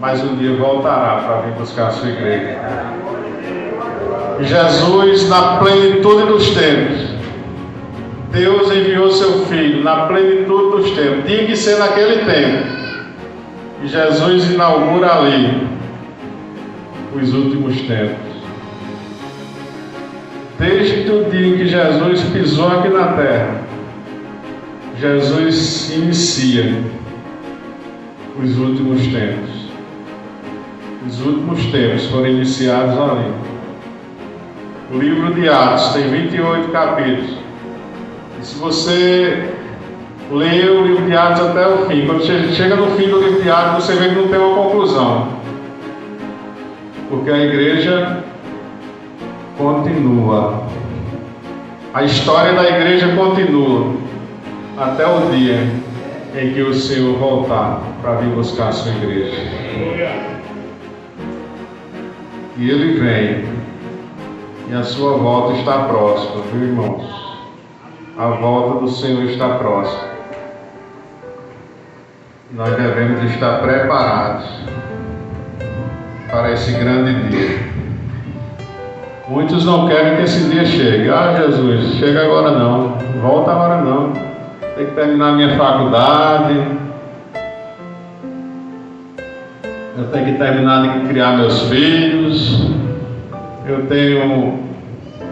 mas um dia voltará para vir buscar a sua igreja. E Jesus, na plenitude dos tempos, Deus enviou seu Filho na plenitude dos tempos. Tinha que ser naquele tempo. E Jesus inaugura ali os últimos tempos. Desde o dia em que Jesus pisou aqui na terra, Jesus inicia os últimos tempos. Os últimos tempos foram iniciados ali. O livro de Atos tem 28 capítulos. E se você ler o livro de Atos até o fim, quando chega no fim do livro de Atos, você vê que não tem uma conclusão. Porque a igreja continua. A história da igreja continua até o dia em que o Senhor voltar para vir buscar a sua igreja. E Ele vem, e a sua volta está próxima, viu, irmãos? A volta do Senhor está próxima. Nós devemos estar preparados para esse grande dia. Muitos não querem que esse dia chegue. Ah, Jesus, chega agora não, volta agora não. Tem que terminar minha faculdade. Eu tenho que terminar de criar meus filhos. Eu tenho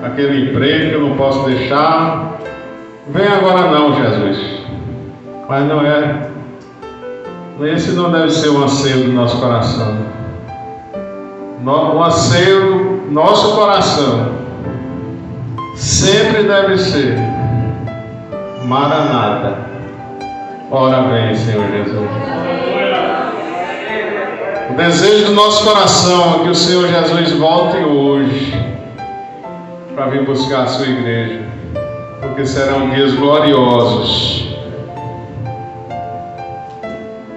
aquele emprego que eu não posso deixar. Vem agora não, Jesus. Mas não é. Esse não deve ser o anseio do nosso coração. O anseio do nosso coração sempre deve ser: Maranata, ora vem, Senhor Jesus. O desejo do nosso coração é que o Senhor Jesus volte hoje para vir buscar a sua igreja, porque serão dias gloriosos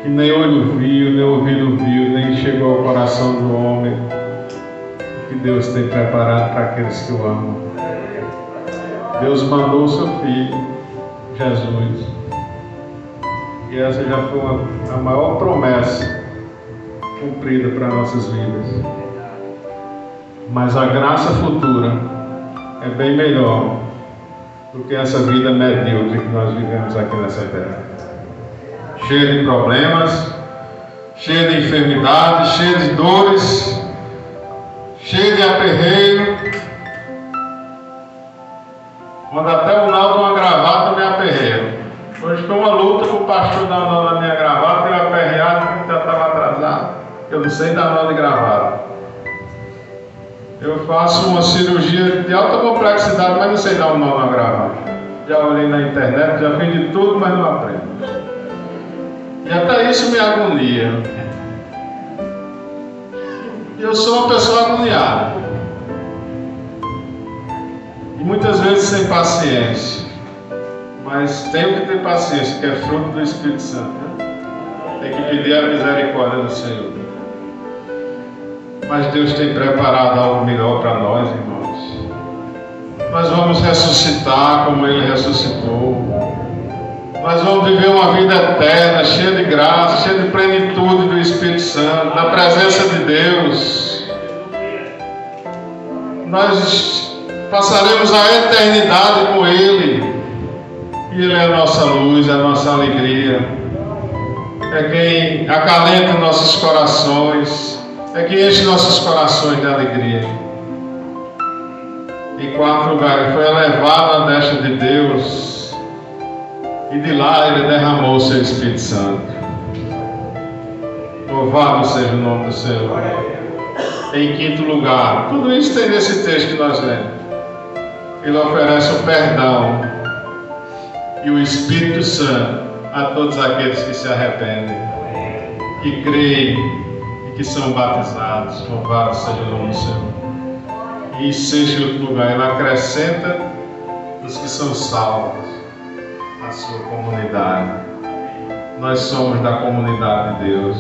que nem olho viu, nem ouvido viu, nem chegou ao coração do homem, que Deus tem preparado para aqueles que o amam. Deus mandou o seu Filho, Jesus, e essa já foi a maior promessa cumprida para nossas vidas. Mas a graça futura é bem melhor do que essa vida medíocre que nós vivemos aqui nessa terra. Cheia de problemas, cheia de enfermidades, cheia de dores, cheia de aperreio, quando até o nó de uma gravata me aperreia. Hoje foi uma luta com o pastor dar nó na minha gravata e eu aperreado porque já estava atrasado. Eu não sei dar nó de gravata. Eu faço uma cirurgia de alta complexidade, mas não sei dar um nó na gravata. Já olhei na internet, já fiz de tudo, mas não aprendo. E até isso me agonia. E eu sou uma pessoa agoniada. E muitas vezes sem paciência. Mas tenho que ter paciência, que é fruto do Espírito Santo, né? Tem que pedir a misericórdia do Senhor. Mas Deus tem preparado algo melhor para nós, irmãos. Nós vamos ressuscitar como Ele ressuscitou. Nós vamos viver uma vida eterna, cheia de graça, cheia de plenitude do Espírito Santo, na presença de Deus. Nós passaremos a eternidade com Ele. E Ele é a nossa luz, é a nossa alegria. É quem acalenta nossos corações. É quem enche nossos corações de alegria. Em quarto lugar, Ele foi elevado à destra de Deus. E de lá Ele derramou o seu Espírito Santo. Louvado seja o nome do Senhor. Em quinto lugar, tudo isso tem nesse texto que nós lemos. Ele oferece o perdão e o Espírito Santo a todos aqueles que se arrependem, que creem e que são batizados. Louvado seja o nome do Senhor. E em sexto lugar, Ele acrescenta os que são salvos a sua comunidade. Nós somos da comunidade de Deus.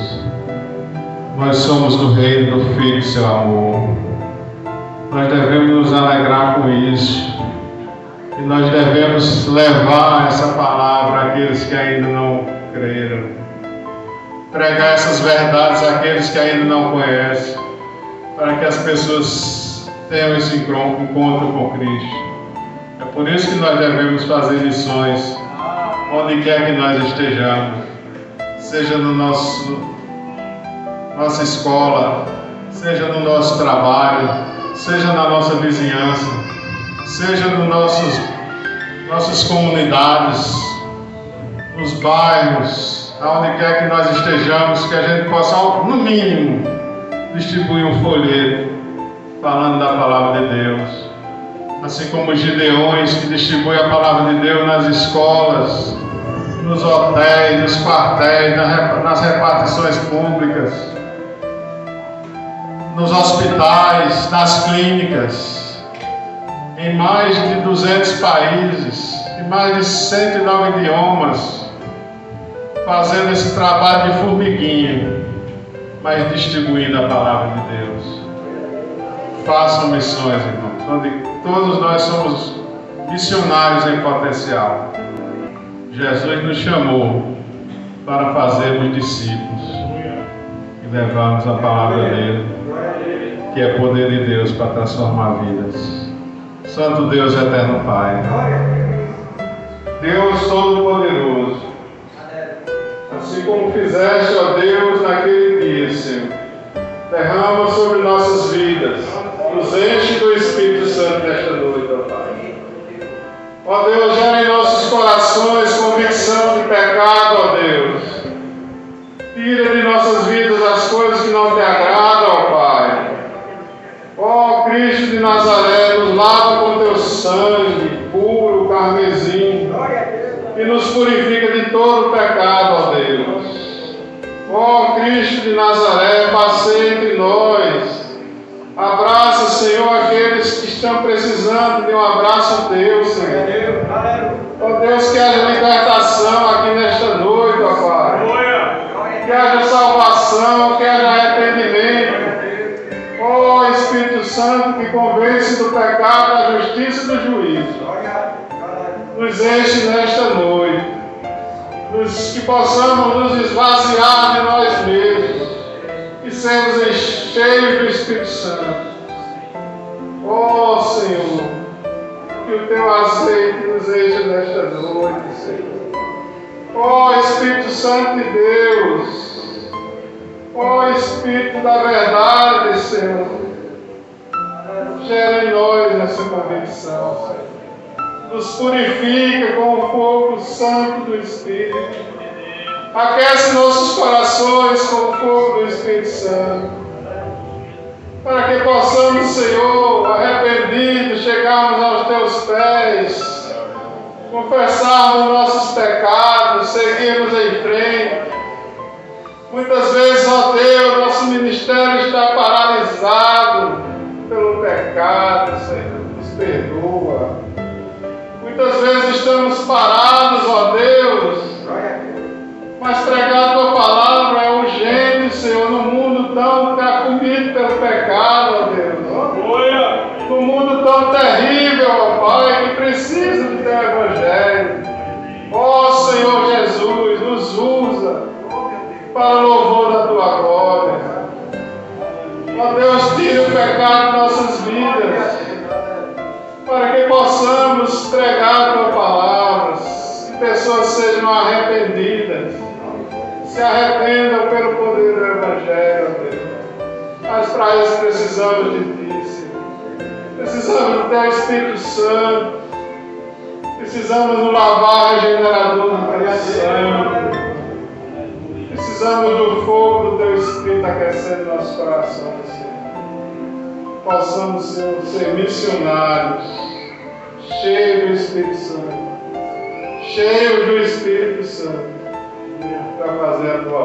Nós somos do reino do Filho e seu amor. Nós devemos nos alegrar com isso. E nós devemos levar essa palavra àqueles que ainda não creram. Pregar essas verdades àqueles que ainda não conhecem. Para que as pessoas tenham esse encontro com Cristo. É por isso que nós devemos fazer missões onde quer que nós estejamos, seja no nossa escola, seja no nosso trabalho, seja na nossa vizinhança. seja nas nossas comunidades, nos bairros, aonde quer que nós estejamos, que a gente possa, no mínimo, distribuir um folheto falando da palavra de Deus. Assim como os gideões que distribuem a palavra de Deus nas escolas, nos hotéis, nos quartéis, nas repartições públicas, nos hospitais, nas clínicas, em mais de 200 países, em mais de 109 idiomas, fazendo esse trabalho de formiguinha, mas distribuindo a palavra de Deus. Façam missões, irmãos, onde todos nós somos missionários em potencial. Jesus nos chamou para fazermos discípulos e levarmos a palavra dele, que é poder de Deus para transformar vidas. Santo Deus, eterno Pai, Deus Todo-Poderoso, assim como fizeste, ó Deus, naquele dia, Senhor, derrama sobre nossas vidas, nos enche do Espírito Santo nesta noite, ó Pai. Ó Deus, gera em nossos corações convicção de pecado, ó Deus. Tira de nossas vidas as coisas que não te agradam, ó Pai. Ó Cristo de Nazaré, nos lava com teu sangue puro, carmesim, e nos purifica de todo pecado, ó Deus. Ó Cristo de Nazaré, passeia entre nós. Abraça, Senhor, aqueles que estão precisando de um abraço teu, Senhor. Ó Deus, que haja libertação aqui nesta noite, ó Pai. Que haja salvação, que haja arrependimento. Ó Espírito Santo, que convence do pecado, da justiça e do juízo. Nos enche nesta noite. Que possamos nos esvaziar de nós mesmos e sermos cheios do Espírito Santo. Ó Senhor, que o teu azeite nos enche nesta noite, Senhor. Ó Espírito Santo de Deus, ó Espírito da verdade, Senhor, gera em nós essa convicção, Senhor. Nos purifica com o fogo santo do Espírito. Aquece nossos corações com o fogo do Espírito Santo. Para que possamos, Senhor, arrependidos, chegarmos aos teus pés, confessarmos nossos pecados, seguirmos em frente. Muitas vezes, ó Deus, nosso ministério está paralisado pelo pecado, Senhor. Nos perdoa. Muitas vezes estamos parados, ó Deus, mas pregar a tua palavra é urgente, Senhor, num mundo tão comido pelo pecado, ó Deus. Num mundo tão terrível, ó Pai, que precisa do teu evangelho. Ó Senhor Jesus, nos usa para o louvor da tua glória. Ó Deus, tira o pecado de nossas vidas, para que possamos pregar a tua palavra, que pessoas sejam arrependidas, se arrependam pelo poder do Evangelho, Deus. Mas para isso precisamos de ti, Senhor. Precisamos do teu Espírito Santo, precisamos do lavar regenerador do teu sangue, precisamos do fogo do teu Espírito aquecendo nossos corações, Senhor. Possamos, Senhor, ser missionários, cheios do Espírito Santo, cheios do Espírito Santo, para fazer a tua